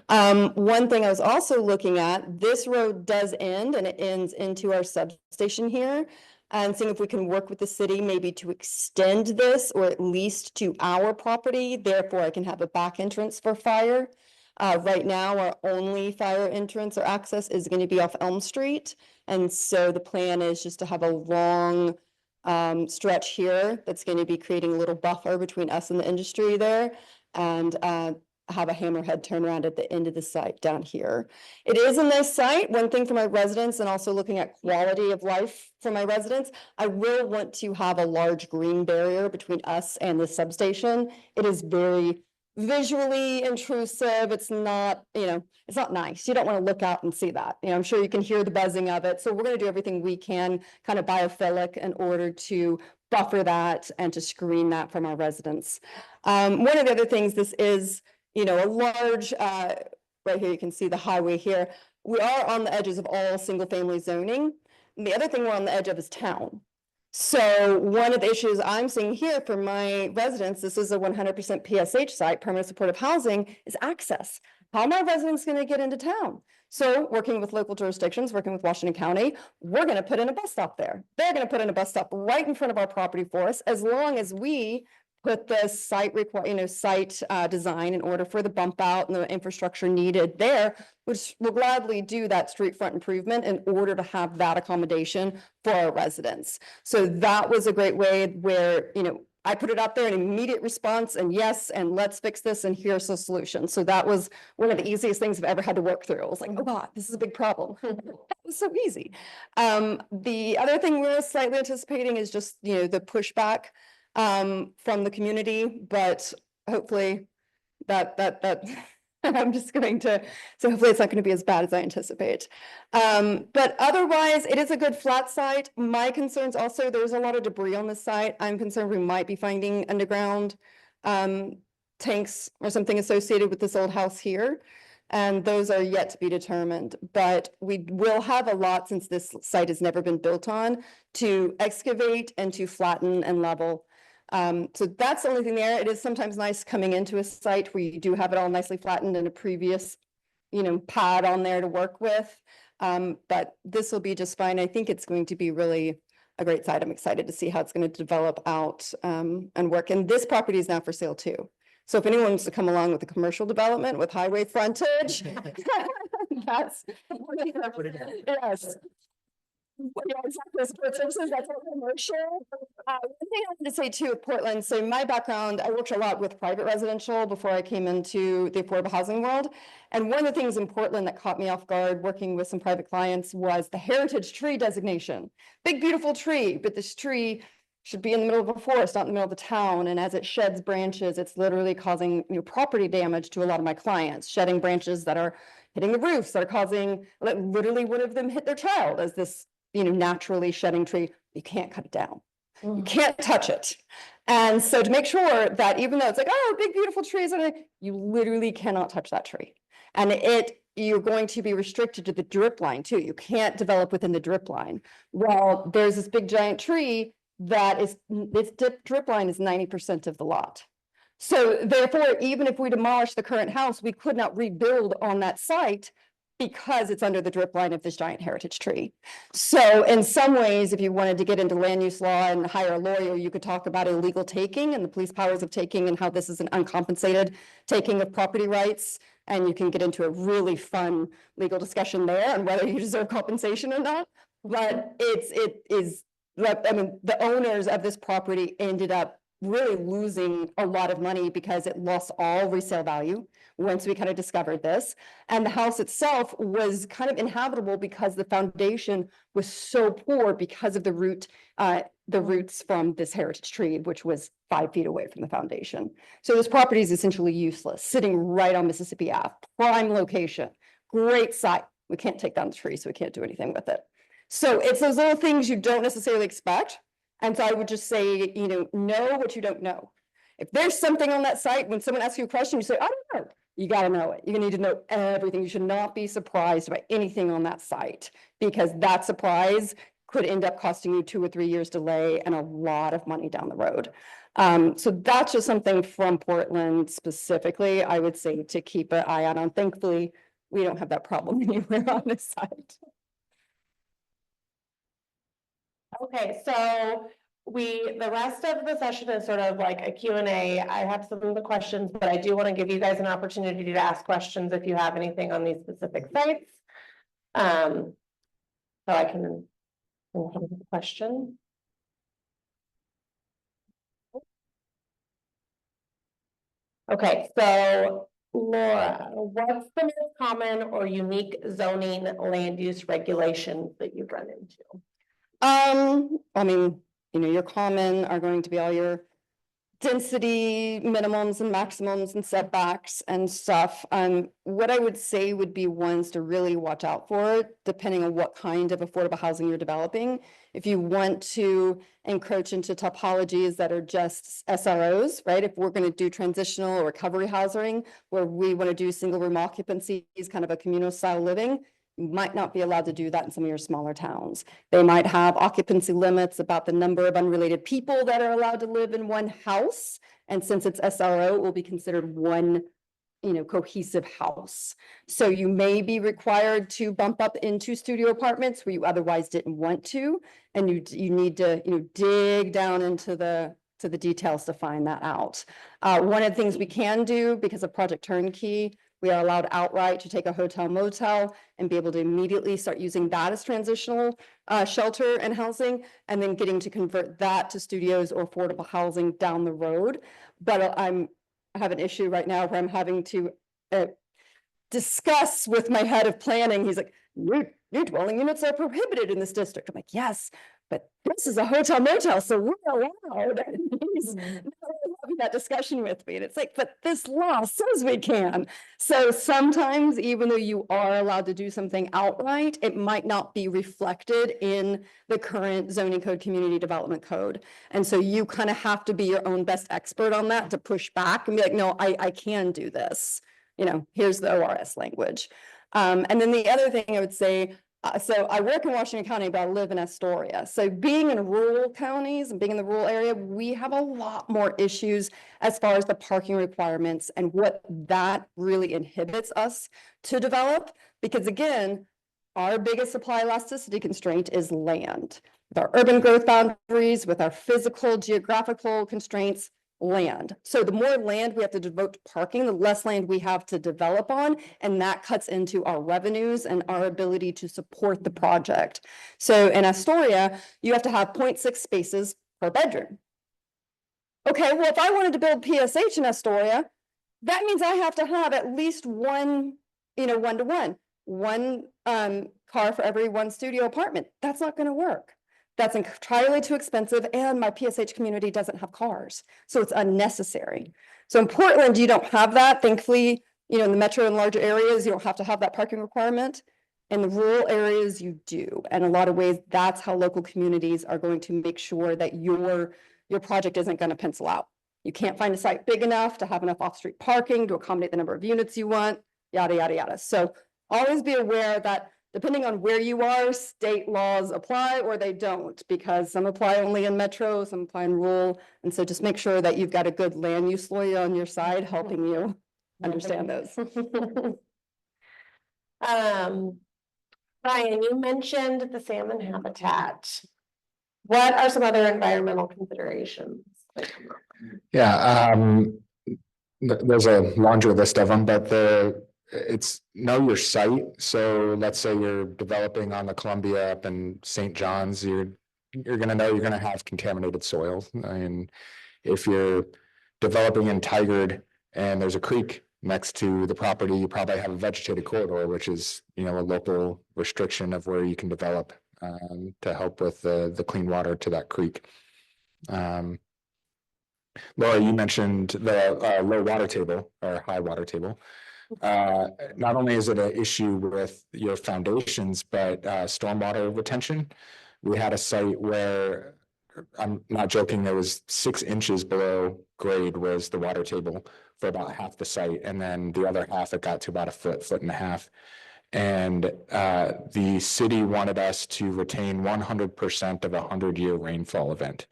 Speaker 4: One thing I was also looking at, this road does end and it ends into our substation here. And seeing if we can work with the city maybe to extend this or at least to our property. Therefore, I can have a back entrance for fire. Right now, our only fire entrance or access is going to be off Elm Street. And so the plan is just to have a long stretch here that's going to be creating a little buffer between us and the industry there. And have a hammerhead turnaround at the end of the site down here. It is a nice site. One thing for my residents and also looking at quality of life for my residents, I will want to have a large green barrier between us and the substation. It is very visually intrusive. It's not, it's not nice. You don't want to look out and see that. I'm sure you can hear the buzzing of it. So we're going to do everything we can kind of biophilic in order to buffer that and to screen that from our residents. One of the other things, this is, a large, right here, you can see the highway here. We are on the edges of all single family zoning. And the other thing we're on the edge of is town. So one of the issues I'm seeing here for my residents, this is a 100% PSH site, permanent supportive housing, is access. how are my residents going to get into town? So working with local jurisdictions, working with Washington County, we're going to put in a bus stop there. They're going to put in a bus stop right in front of our property for us, as long as we put the site design in order for the bump out and the infrastructure needed there, which will gladly do that street front improvement in order to have that accommodation for our residents. So that was a great way where, I put it out there, an immediate response, and yes, and let's fix this, and here's the solution. So that was one of the easiest things I've ever had to work through. I was like, oh God, this is a big problem. That was so easy. The other thing we're slightly anticipating is just, the pushback from the community, but hopefully that I'm just going to, so hopefully it's not going to be as bad as I anticipate. But otherwise, it is a good flat site. My concerns also, there's a lot of debris on the site. I'm concerned we might be finding underground tanks or something associated with this old house here. And those are yet to be determined, but we will have a lot, since this site has never been built on, to excavate and to flatten and level. So that's the only thing there. It is sometimes nice coming into a site where you do have it all nicely flattened and a previous, pad on there to work with. But this will be just fine. I think it's going to be really a great site. I'm excited to see how it's going to develop out and work. And this property is now for sale too. So if anyone wants to come along with a commercial development with highway frontage, that's yes. Yeah, exactly. Sports services, that's all commercial. One thing I wanted to say too with Portland, so my background, I worked a lot with private residential before I came into the affordable housing world. And one of the things in Portland that caught me off guard working with some private clients was the heritage tree designation. Big, beautiful tree, but this tree should be in the middle of a forest, not in the middle of the town. And as it sheds branches, it's literally causing property damage to a lot of my clients, shedding branches that are hitting the roofs, that are causing, literally one of them hit their child as this naturally shedding tree. You can't cut it down. You can't touch it. And so to make sure that even though it's like, oh, big, beautiful trees, you literally cannot touch that tree. And you're going to be restricted to the drip line too. You can't develop within the drip line. Well, there's this big giant tree that is, its drip line is 90% of the lot. So therefore, even if we demolish the current house, we could not rebuild on that site because it's under the drip line of this giant heritage tree. So in some ways, if you wanted to get into land use law and hire a lawyer, you could talk about illegal taking and the police powers of taking and how this is an uncompensated taking of property rights. And you can get into a really fun legal discussion there on whether you deserve compensation or not. But it is, the owners of this property ended up really losing a lot of money because it lost all resale value once we kind of discovered this. And the house itself was kind of inhabitable because the foundation was so poor because of the roots from this heritage tree, which was 5 feet away from the foundation. So this property is essentially useless, sitting right on Mississippi Ave, prime location, great site. We can't take down the tree, so we can't do anything with it. So it's those little things you don't necessarily expect. And so I would just say, know what you don't know. If there's something on that site, when someone asks you a question, you say, I don't know. You got to know it. You need to know everything. You should not be surprised by anything on that site, because that surprise could end up costing you 2 or 3 years delay and a lot of money down the road. So that's just something from Portland specifically, I would say, to keep an eye out on. Thankfully, we don't have that problem anywhere on this site.
Speaker 2: Okay, so the rest of the session is sort of like a Q&A. I have some of the questions, but I do want to give you guys an opportunity to ask questions if you have anything on these specific sites. So I can have a question. Okay, so Laura, what's the most common or unique zoning land use regulations that you've run into?
Speaker 4: I mean, your common are going to be all your density minimums and maximums and setbacks and stuff. What I would say would be ones to really watch out for, depending on what kind of affordable housing you're developing. If you want to encroach into topologies that are just SROs, right? If we're going to do transitional or recovery housing, where we want to do single room occupancies, kind of a communal style living, you might not be allowed to do that in some of your smaller towns. They might have occupancy limits about the number of unrelated people that are allowed to live in one house. And since it's SRO, it will be considered one cohesive house. So you may be required to bump up into studio apartments where you otherwise didn't want to, and you need to, dig down into the details to find that out. One of the things we can do because of Project Turnkey, we are allowed outright to take a hotel motel and be able to immediately start using that as transitional shelter and housing, and then getting to convert that to studios or affordable housing down the road. But I have an issue right now where I'm having to discuss with my head of planning. He's like, your dwelling units are prohibited in this district. I'm like, yes, but this is a hotel motel, so we're allowed. And he's having that discussion with me, and it's like, but this law says we can. So sometimes, even though you are allowed to do something outright, it might not be reflected in the current zoning code, community development code. And so you kind of have to be your own best expert on that to push back and be like, no, I can do this. Here's the ORS language. And then the other thing I would say, so I work in Washington County, but I live in Astoria. So being in rural counties and being in the rural area, we have a lot more issues as far as the parking requirements and what that really inhibits us to develop. Because again, our biggest supply elasticity constraint is land. With our urban growth boundaries, with our physical, geographical constraints, land. So the more land we have to devote to parking, the less land we have to develop on, and that cuts into our revenues and our ability to support the project. So in Astoria, you have to have 0.6 spaces per bedroom. Okay, well, if I wanted to build PSH in Astoria, that means I have to have at least one, 1-to-1, one car for every one studio apartment. That's not going to work. That's entirely too expensive, and my PSH community doesn't have cars, so it's unnecessary. So in Portland, you don't have that. Thankfully, in the metro and larger areas, you don't have to have that parking requirement. In the rural areas, you do. And in a lot of ways, that's how local communities are going to make sure that your project isn't going to pencil out. You can't find a site big enough to have enough off-street parking to accommodate the number of units you want, yada, yada, yada. So always be aware that depending on where you are, state laws apply or they don't, because some apply only in metro, some apply in rural. And so just make sure that you've got a good land use lawyer on your side helping you understand those.
Speaker 2: Brian, you mentioned the salmon habitat. What are some other environmental considerations that come up?
Speaker 5: Yeah, there's a laundry list of them, but it's know your site. So let's say you're developing on the Columbia up in St. John's, you're gonna know you're gonna have contaminated soil. And if you're developing in Tigard and there's a creek next to the property, you probably have a vegetated corridor, which is, a local restriction of where you can develop to help with the clean water to that creek. Laura, you mentioned the low water table or high water table. Not only is it an issue with your foundations, but stormwater retention. We had a site where, I'm not joking, there was 6 inches below grade was the water table for about half the site, and then the other half it got to about a foot and a half. And the city wanted us to retain 100% of a 100-year rainfall event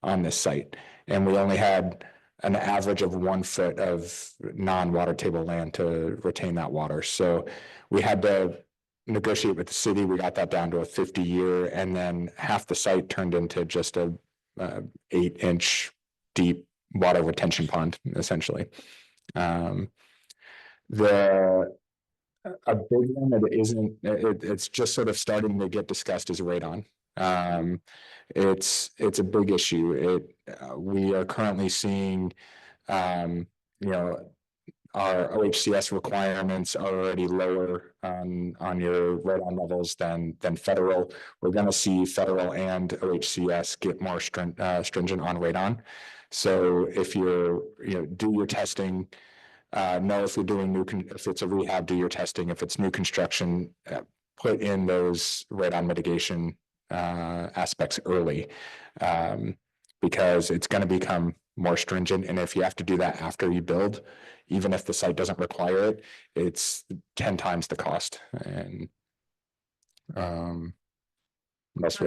Speaker 5: on this site, and we only had an average of 1 foot of non-water table land to retain that water. So we had to negotiate with the city. We got that down to a 50-year, and then half the site turned into just a 8-inch deep water retention pond, essentially. A big one that isn't, it's just sort of starting to get discussed is radon. It's a big issue. We are currently seeing, our OHCS requirements are already lower on your radon levels than federal. We're going to see federal and OHCS get more stringent on radon. So if you're, do your testing. Know if you're doing if it's a rehab, do your testing. If it's new construction, put in those radon mitigation aspects early, because it's going to become more stringent. And if you have to do that after you build, even if the site doesn't require it, it's 10 times the cost. And most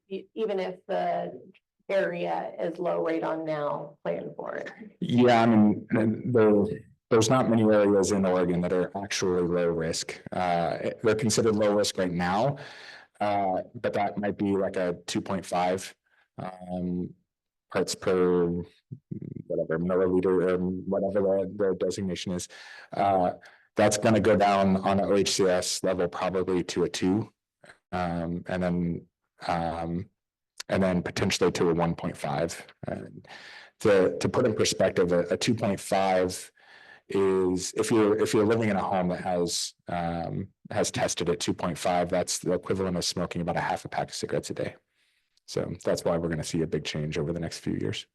Speaker 2: even if the area is low radon now, plan for it.
Speaker 5: Yeah, I mean, there's not many areas in Oregon that are actually low risk. They're considered low risk right now, but that might be like a 2.5 parts per whatever milliliter or whatever the designation is. That's going to go down on an OHCS level probably to a 2, and then potentially to a 1.5. To put in perspective, a 2.5 is if you're living in a home that has tested at 2.5, that's the equivalent of smoking about a half a pack of cigarettes a day. So that's why we're going to see a big change over the next few years.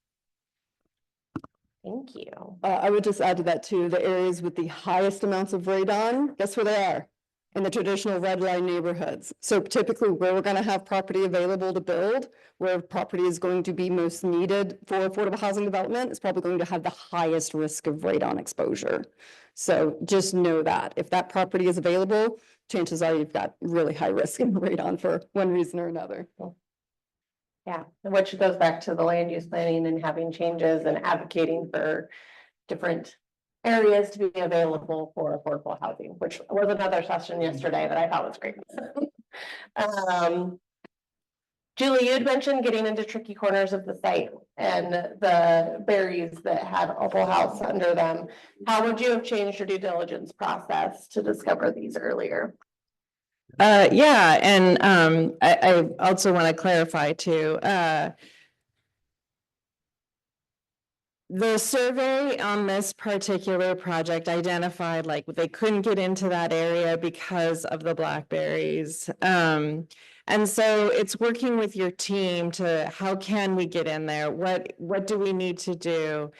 Speaker 2: Thank you.
Speaker 4: I would just add to that too, the areas with the highest amounts of radon, guess where they are? In the traditional red line neighborhoods. So typically where we're going to have property available to build, where property is going to be most needed for affordable housing development, is probably going to have the highest risk of radon exposure. So just know that if that property is available, chances are you've got really high risk of radon for one reason or another.
Speaker 2: Yeah, which goes back to the land use planning and having changes and advocating for different areas to be available for affordable housing, which was another session yesterday that I thought was great. Julie, you had mentioned getting into tricky corners of the site and the berries that had a whole house under them. How would you have changed your due diligence process to discover these earlier?
Speaker 3: Yeah, and I also want to clarify too. The survey on this particular project identified like they couldn't get into that area because of the blackberries. And so it's working with your team to how can we get in there? What do we need to do?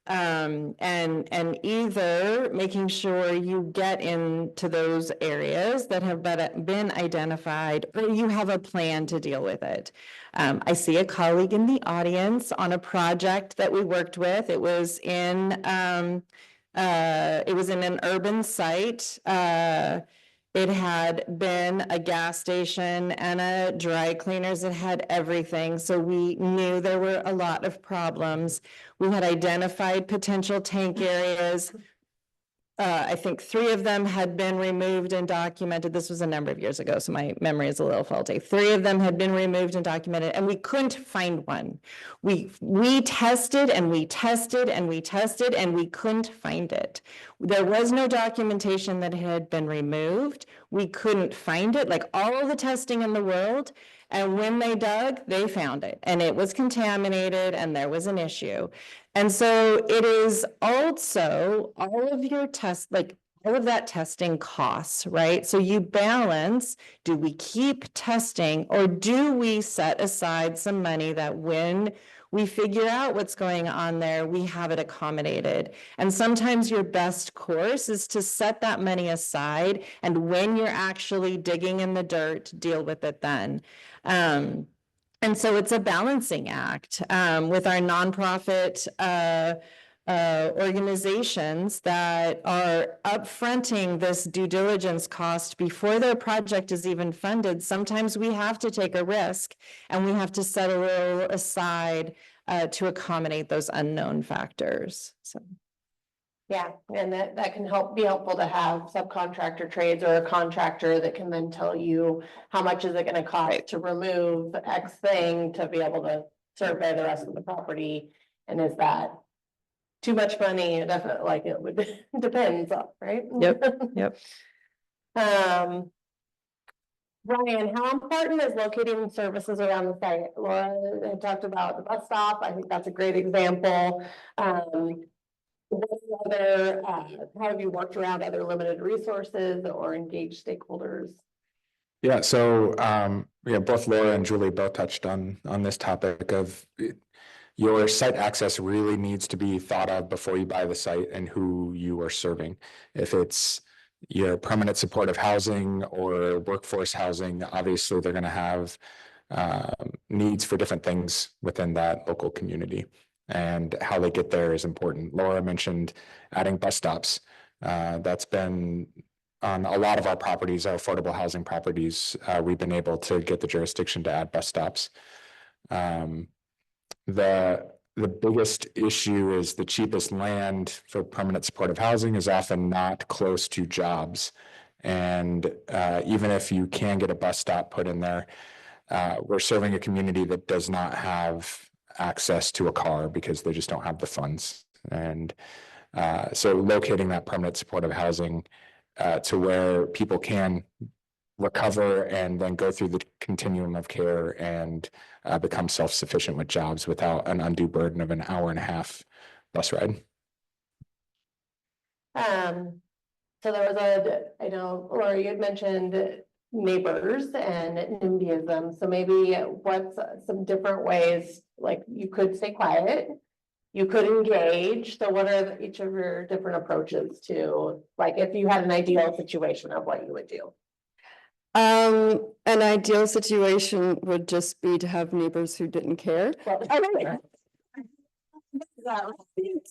Speaker 3: And either making sure you get into those areas that have been identified, or you have a plan to deal with it. I see a colleague in the audience on a project that we worked with. It was in an urban site. It had been a gas station and a dry cleaners. It had everything. So we knew there were a lot of problems. We had identified potential tank areas. I think 3 of them had been removed and documented. This was a number of years ago, so my memory is a little faulty. 3 of them had been removed and documented, and we couldn't find one. We tested and we tested and we tested, and we couldn't find it. There was no documentation that it had been removed. We couldn't find it, like all the testing in the world. And when they dug, they found it, and it was contaminated, and there was an issue. And so it is also all of your tests, like all of that testing costs, right? So you balance, do we keep testing, or do we set aside some money that when we figure out what's going on there, we have it accommodated? And sometimes your best course is to set that money aside, and when you're actually digging in the dirt, deal with it then. And so it's a balancing act with our nonprofit organizations that are upfronting this due diligence cost before their project is even funded. Sometimes we have to take a risk, and we have to set a little aside to accommodate those unknown factors. So.
Speaker 2: Yeah, and that can be helpful to have subcontractor trades or a contractor that can then tell you how much is it going to cost to remove X thing to be able to survey the rest of the property. And is that too much money? Definitely, like it would depends, right?
Speaker 3: Yep.
Speaker 2: Ryan, how important is locating services around the site? Laura had talked about the bus stop. I think that's a great example. How have you worked around other limited resources or engaged stakeholders?
Speaker 5: Yeah, so both Laura and Julie both touched on this topic of your site access really needs to be thought of before you buy the site and who you are serving. If it's your permanent supportive housing or workforce housing, obviously they're going to have needs for different things within that local community, and how they get there is important. Laura mentioned adding bus stops. That's been on a lot of our properties, our affordable housing properties. We've been able to get the jurisdiction to add bus stops. The the biggest issue is the cheapest land for permanent supportive housing is often not close to jobs. And even if you can get a bus stop put in there, we're serving a community that does not have access to a car because they just don't have the funds. And so locating that permanent supportive housing to where people can recover and then go through the continuum of care and become self-sufficient with jobs without an undue burden of an hour and a half bus ride.
Speaker 2: So there was I know, Laura, you had mentioned neighbors and NIMBYism. So maybe what's some different ways, like you could stay quiet, you could engage. So what are each of your different approaches to, like, if you had an ideal situation of what you would do?
Speaker 4: An ideal situation would just be to have neighbors who didn't care. You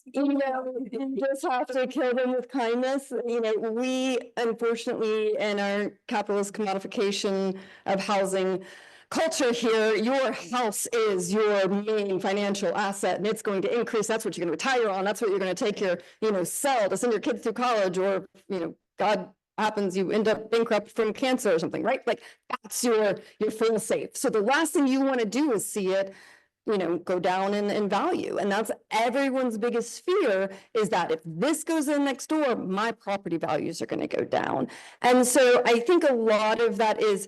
Speaker 4: just have to kill them with kindness. We unfortunately, in our capitalist commodification of housing culture here, your house is your main financial asset and it's going to increase. That's what you're going to retire on. That's what you're going to take your, sell to send your kids through college, or, God happens, you end up bankrupt from cancer or something, right? Like that's your fail safe. So the last thing you want to do is see it go down in value. And that's everyone's biggest fear, is that if this goes in next door, my property values are going to go down. And so I think a lot of that is,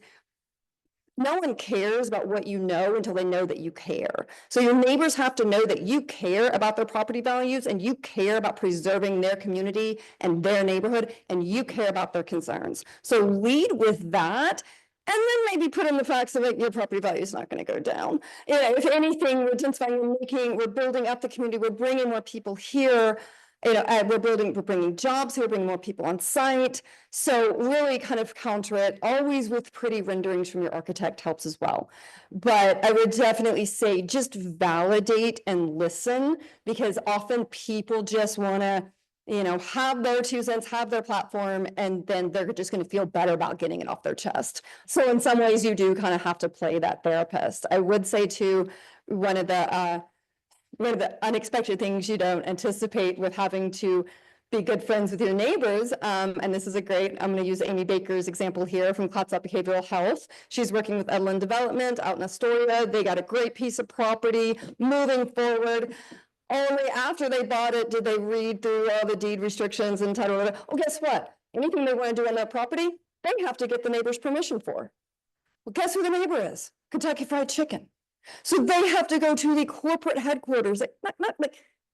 Speaker 4: no one cares about what you know until they know that you care. So your neighbors have to know that you care about their property values and you care about preserving their community and their neighborhood, and you care about their concerns. So lead with that. And then maybe put in the facts of your property value is not going to go down. If anything, we're densifying, we're building up the community, we're bringing more people here. We're bringing jobs here, bringing more people on site. So really kind of counter it, always with pretty renderings from your architect helps as well. But I would definitely say just validate and listen, because often people just want to have their 2 cents, have their platform, and then they're just going to feel better about getting it off their chest. So in some ways you do kind of have to play that therapist. I would say too, one of the unexpected things you don't anticipate with having to be good friends with your neighbors. And this is I'm going to use Amy Baker's example here from Clatsop Behavioral Health. She's working with Edlin Development out in Astoria. They got a great piece of property moving forward. Only after they bought it did they read through all the deed restrictions and title. Oh, guess what? Anything they want to do on that property, they have to get the neighbor's permission for. Well, guess who the neighbor is? Kentucky Fried Chicken. So they have to go to the corporate headquarters, hey, and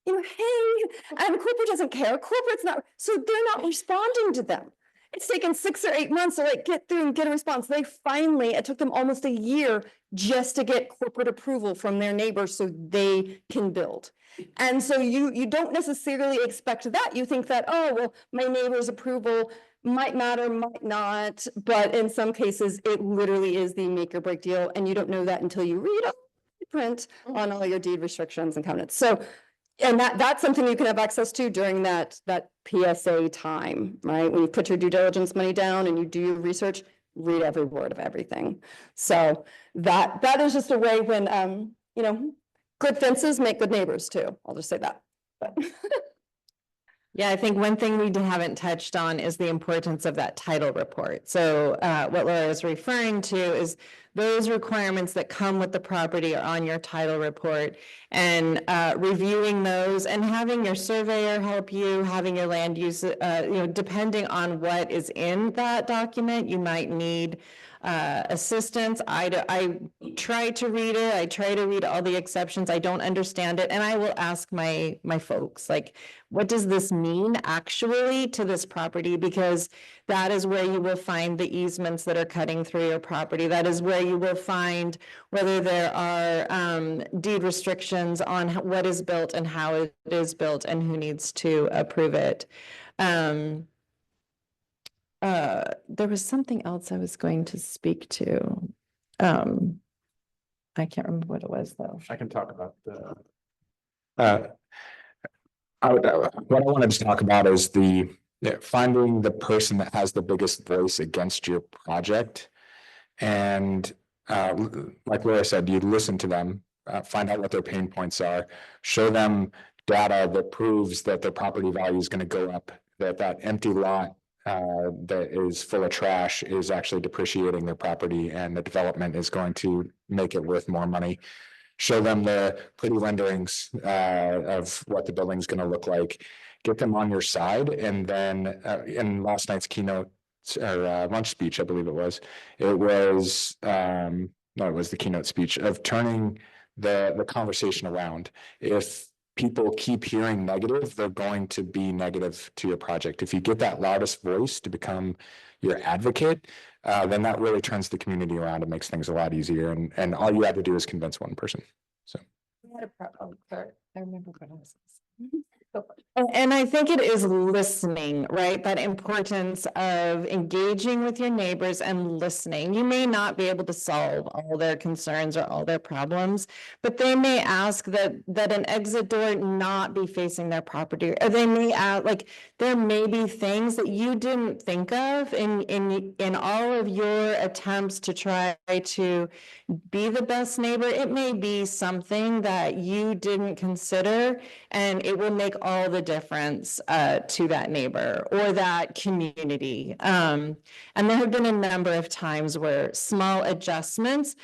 Speaker 4: the corporate doesn't care. Corporate's not, so they're not responding to them. It's taken 6 or 8 months to get through and get a response. It took them almost a year just to get corporate approval from their neighbors so they can build. And so you don't necessarily expect that. You think that, oh, well, my neighbor's approval might matter, might not, but in some cases it literally is the make or break deal. And you don't know that until you read the print on all your deed restrictions and covenants. So, and that's something you can have access to during that PSA time, right? When you put your due diligence money down and you do your research, read every word of everything. So that is just a way when, good fences make good neighbors too. I'll just say that. But
Speaker 3: Yeah, I think one thing we haven't touched on is the importance of that title report. So what Laura is referring to is those requirements that come with the property are on your title report, and reviewing those and having your surveyor help you, having your land use, depending on what is in that document, you might need assistance. I try to read it. I try to read all the exceptions. I don't understand it. And I will ask my folks, what does this mean actually to this property? Because that is where you will find the easements that are cutting through your property. That is where you will find whether there are deed restrictions on what is built and how it is built and who needs to approve it. There was something else I was going to speak to. I can't remember what it was though.
Speaker 5: I can talk about what I wanted to talk about is finding the person that has the biggest voice against your project. And like Laura said, you listen to them find out what their pain points are, show them data that proves that their property value is going to go up, that empty lot that is full of trash is actually depreciating their property, and the development is going to make it worth more money. Show them the pretty renderings of what the building's going to look like. Get them on your side, and then in last night's keynote or lunch speech, I believe it was no, it was the keynote speech of turning the conversation around. If people keep hearing negative, they're going to be negative to your project. If you get that loudest voice to become your advocate, then that really turns the community around and makes things a lot easier. And all you have to do is convince one person. So.
Speaker 3: I remember what I was. And I think it is listening, right? That importance of engaging with your neighbors and listening. You may not be able to solve all their concerns or all their problems, but they may ask that an exit door not be facing their property, or they may like there may be things that you didn't think of in all of your attempts to try to be the best neighbor. It may be something that you didn't consider, and it will make all the difference to that neighbor or that community. And there have been a number of times where small adjustments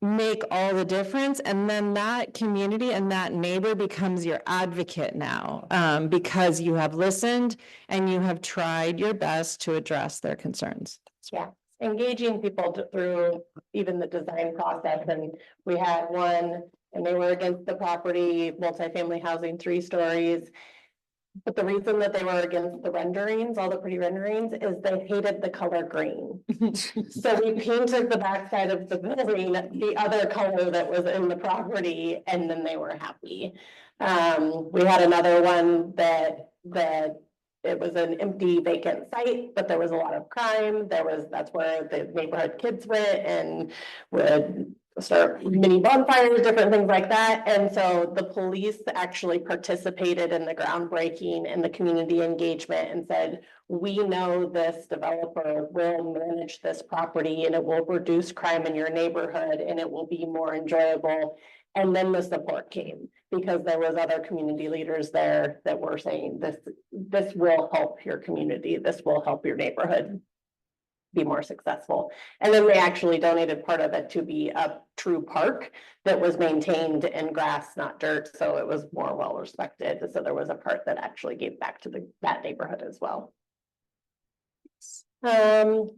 Speaker 3: make all the difference, and then that community and that neighbor becomes your advocate now, because you have listened and you have tried your best to address their concerns.
Speaker 2: Yeah, engaging people through even the design process. And we had one, and they were against the property, multifamily housing, 3 stories. But the reason that they were against the renderings, all the pretty renderings, is they hated the color green. So we painted the backside of the building the other color that was in the property, and then they were happy. We had another one that it was an empty vacant site, but there was a lot of crime. That's where the neighborhood kids went and would start mini bonfires, different things like that. And so the police actually participated in the groundbreaking and the community engagement and said, we know this developer will manage this property and it will reduce crime in your neighborhood and it will be more enjoyable. And then the support came because there was other community leaders there that were saying this will help your community, this will help your neighborhood be more successful. And then they actually donated part of it to be a true park that was maintained in grass, not dirt. So it was more well respected. So there was a part that actually gave back to that neighborhood as well.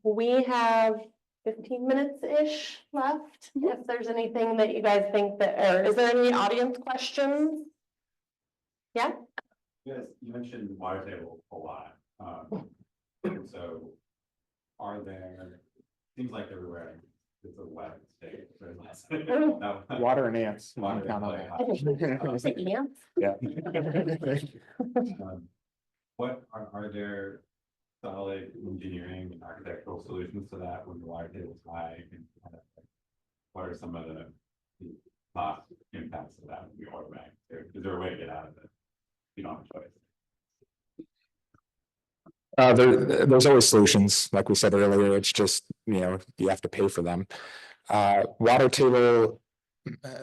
Speaker 2: We have 15 minutes-ish left. If there's anything that you guys think or is there any audience questions? Yeah?
Speaker 6: Yes, you mentioned water table a lot. So are there, seems like everywhere it's a wet state.
Speaker 5: Water and ants.
Speaker 6: Water and
Speaker 2: Ants?
Speaker 5: Yeah.
Speaker 6: What are there solid engineering and architectural solutions to that when the water table is high? And what are some of the cost impacts of that when you automatic? Is there a way to get out of it? You don't have a choice.
Speaker 5: There's always solutions, like we said earlier. It's just, you have to pay for them. Water table,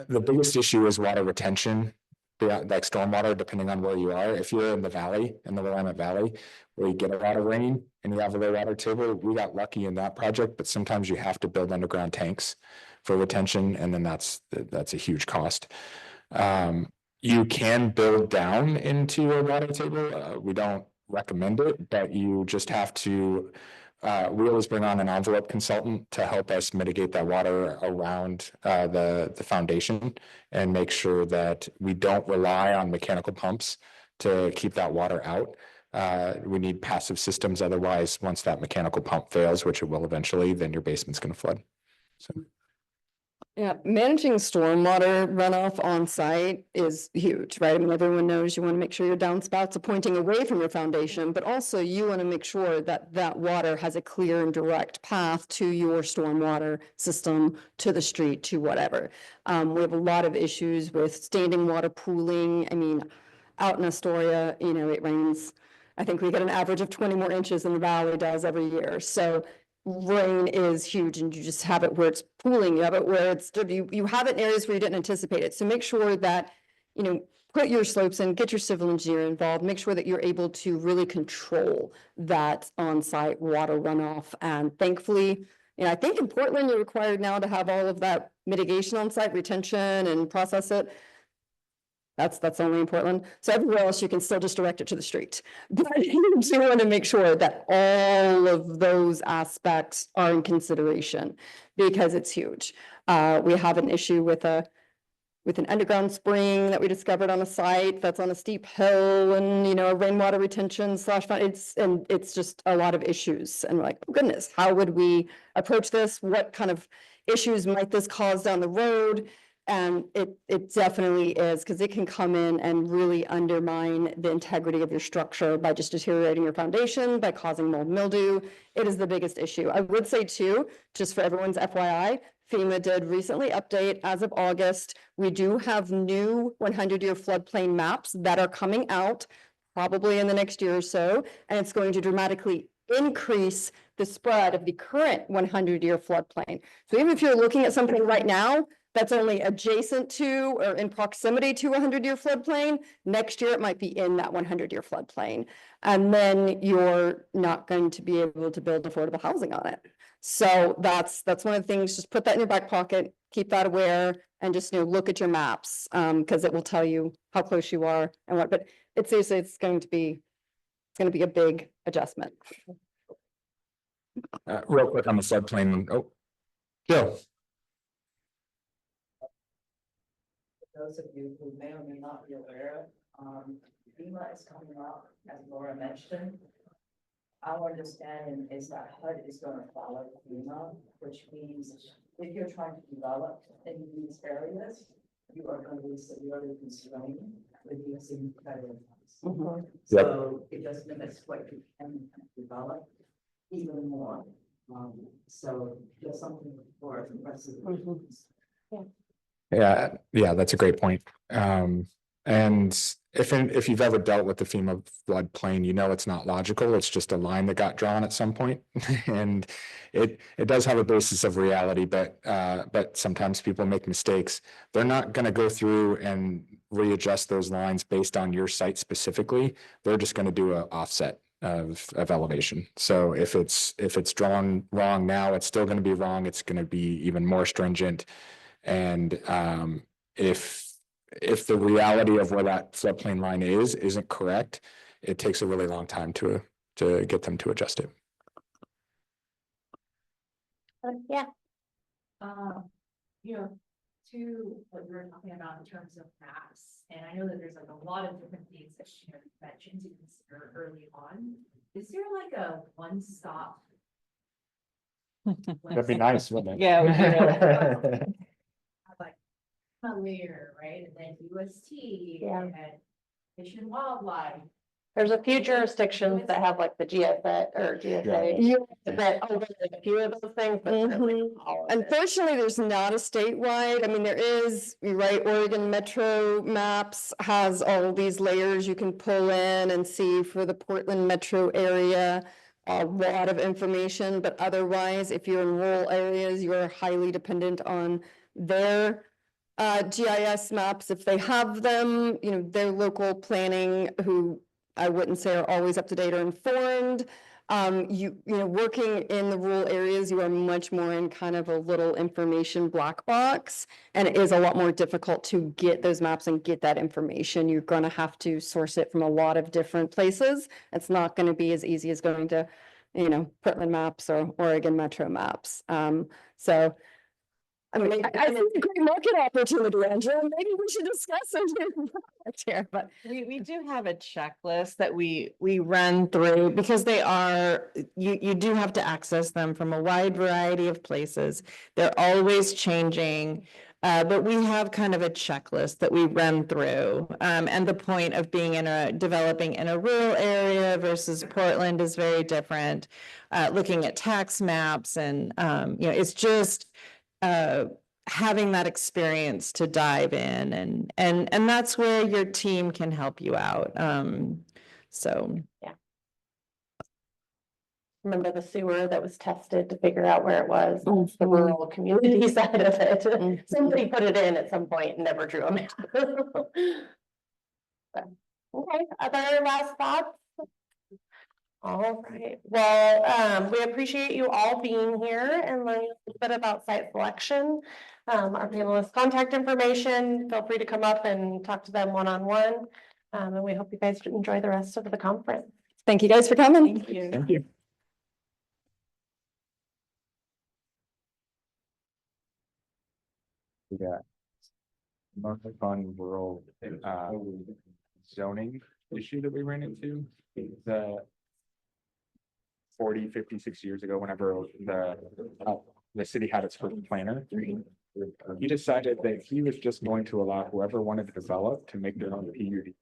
Speaker 5: the biggest issue is water retention, like stormwater, depending on where you are. If you're in the valley, in the Willamette Valley, where you get a lot of rain and you have a low water table, we got lucky in that project, but sometimes you have to build underground tanks for retention, and then that's a huge cost. You can build down into a water table. We don't recommend it, but you just have to we always bring on an envelope consultant to help us mitigate that water around the foundation and make sure that we don't rely on mechanical pumps to keep that water out. We need passive systems, otherwise once that mechanical pump fails, which it will eventually, then your basement's going to flood. So
Speaker 4: Yeah, managing stormwater runoff on site is huge, right? I mean, everyone knows you want to make sure your downspouts are pointing away from your foundation, but also you want to make sure that that water has a clear and direct path to your stormwater system, to the street, to whatever. We have a lot of issues with standing water pooling. I mean, out in Astoria, it rains. I think we get an average of 20 more inches than the valley does every year. So rain is huge and you just have it where it's pooling, you have it where it's, you have it in areas where you didn't anticipate it. So make sure that, you know, put your slopes in, get your civil engineer involved, make sure that you're able to really control that on-site water runoff. And thankfully, you know, I think in Portland, you're required now to have all of that mitigation on-site retention and process it. That's only in Portland. So everywhere else, you can still just direct it to the street. But you do want to make sure that all of those aspects are in consideration because it's huge. We have an issue with an underground spring that we discovered on a site that's on a steep hill and, you know, rainwater retention / it's just a lot of issues. And we're like, oh goodness, how would we approach this? What kind of issues might this cause down the road? And it definitely is, because it can come in and really undermine the integrity of your structure by just deteriorating your foundation, by causing mold mildew. It is the biggest issue. I would say too, just for everyone's FYI, FEMA did recently update as of August. We do have new 100-year floodplain maps that are coming out probably in the next year or so, and it's going to dramatically increase the spread of the current 100-year floodplain. So even if you're looking at something right now that's only adjacent to or in proximity to a 100-year floodplain, next year it might be in that 100-year floodplain. And then you're not going to be able to build affordable housing on it. So that's one of the things, just put that in your back pocket, keep that aware, and just, you know, look at your maps, because it will tell you how close you are and what, but it's seriously, it's going to be a big adjustment.
Speaker 5: Real quick on the floodplain. Oh, Jill.
Speaker 7: Those of you who may or may not be aware, FEMA is coming up, as Laura mentioned. Our understanding is that HUD is going to follow FEMA, which means if you're trying to develop in these areas, you are going to be severely constrained with using federal funds. So it just limits what you can develop even more. So just something for the rest of the
Speaker 5: Yeah, that's a great point. And if you've ever dealt with the FEMA floodplain, you know it's not logical. It's just a line that got drawn at some point, and it does have a basis of reality. But sometimes people make mistakes. They're not going to go through and readjust those lines based on your site specifically. They're just going to do an offset of elevation. So if it's drawn wrong now, it's still going to be wrong. It's going to be even more stringent. And if the reality of where that floodplain line isn't correct, it takes a really long time to get them to adjust it.
Speaker 2: Yeah.
Speaker 8: You know, to what you were talking about in terms of maps, and I know that there's like a lot of different things that you mentioned to consider early on. Is there like a one-stop?
Speaker 5: That'd be nice, wouldn't it?
Speaker 3: Yeah.
Speaker 8: Like a layer, right? And then UST
Speaker 2: Yeah.
Speaker 8: and Fish and Wildlife.
Speaker 2: There's a few jurisdictions that have like the GSA or GSA that overlay a few of those things, but certainly all of it.
Speaker 4: Unfortunately, there's not a statewide. I mean, there is, you're right, Oregon Metro Maps has all of these layers you can pull in and see for the Portland metro area. A lot of information, but otherwise, if you're in rural areas, you are highly dependent on their GIS maps. If they have them, you know, their local planning, who I wouldn't say are always up to date or informed. You know, working in the rural areas, you are much more in kind of a little information black box, and it is a lot more difficult to get those maps and get that information. You're going to have to source it from a lot of different places. It's not going to be as easy as going to, you know, Portland maps or Oregon Metro Maps. So I mean, I think it's a great market opportunity, Angela. Maybe we should discuss it here, but
Speaker 3: We do have a checklist that we run through because they are, you do have to access them from a wide variety of places. They're always changing. But we have kind of a checklist that we run through. And the point of being developing in a rural area versus Portland is very different. Looking at tax maps and, you know, it's just having that experience to dive in and that's where your team can help you out. So
Speaker 2: Yeah. remember the sewer that was tested to figure out where it was, that's the
Speaker 4: Mhm.
Speaker 2: rural community side of it.
Speaker 4: Mhm.
Speaker 2: Somebody put it in at some point and never drew a map. Okay, other last thoughts? All right, well, we appreciate you all being here and learning a little bit about site selection. Our panelists' contact information, feel free to come up and talk to them one-on-one. And we hope you guys enjoy the rest of the conference.
Speaker 4: Thank you guys for coming.
Speaker 2: Thank you.
Speaker 5: Thank you. Yeah. Most fun rural zoning issue that we ran into. The 40, 50, 60 years ago, whenever the city had its first planner, he decided that he was just going to allow whoever wanted to develop to make their own PUD.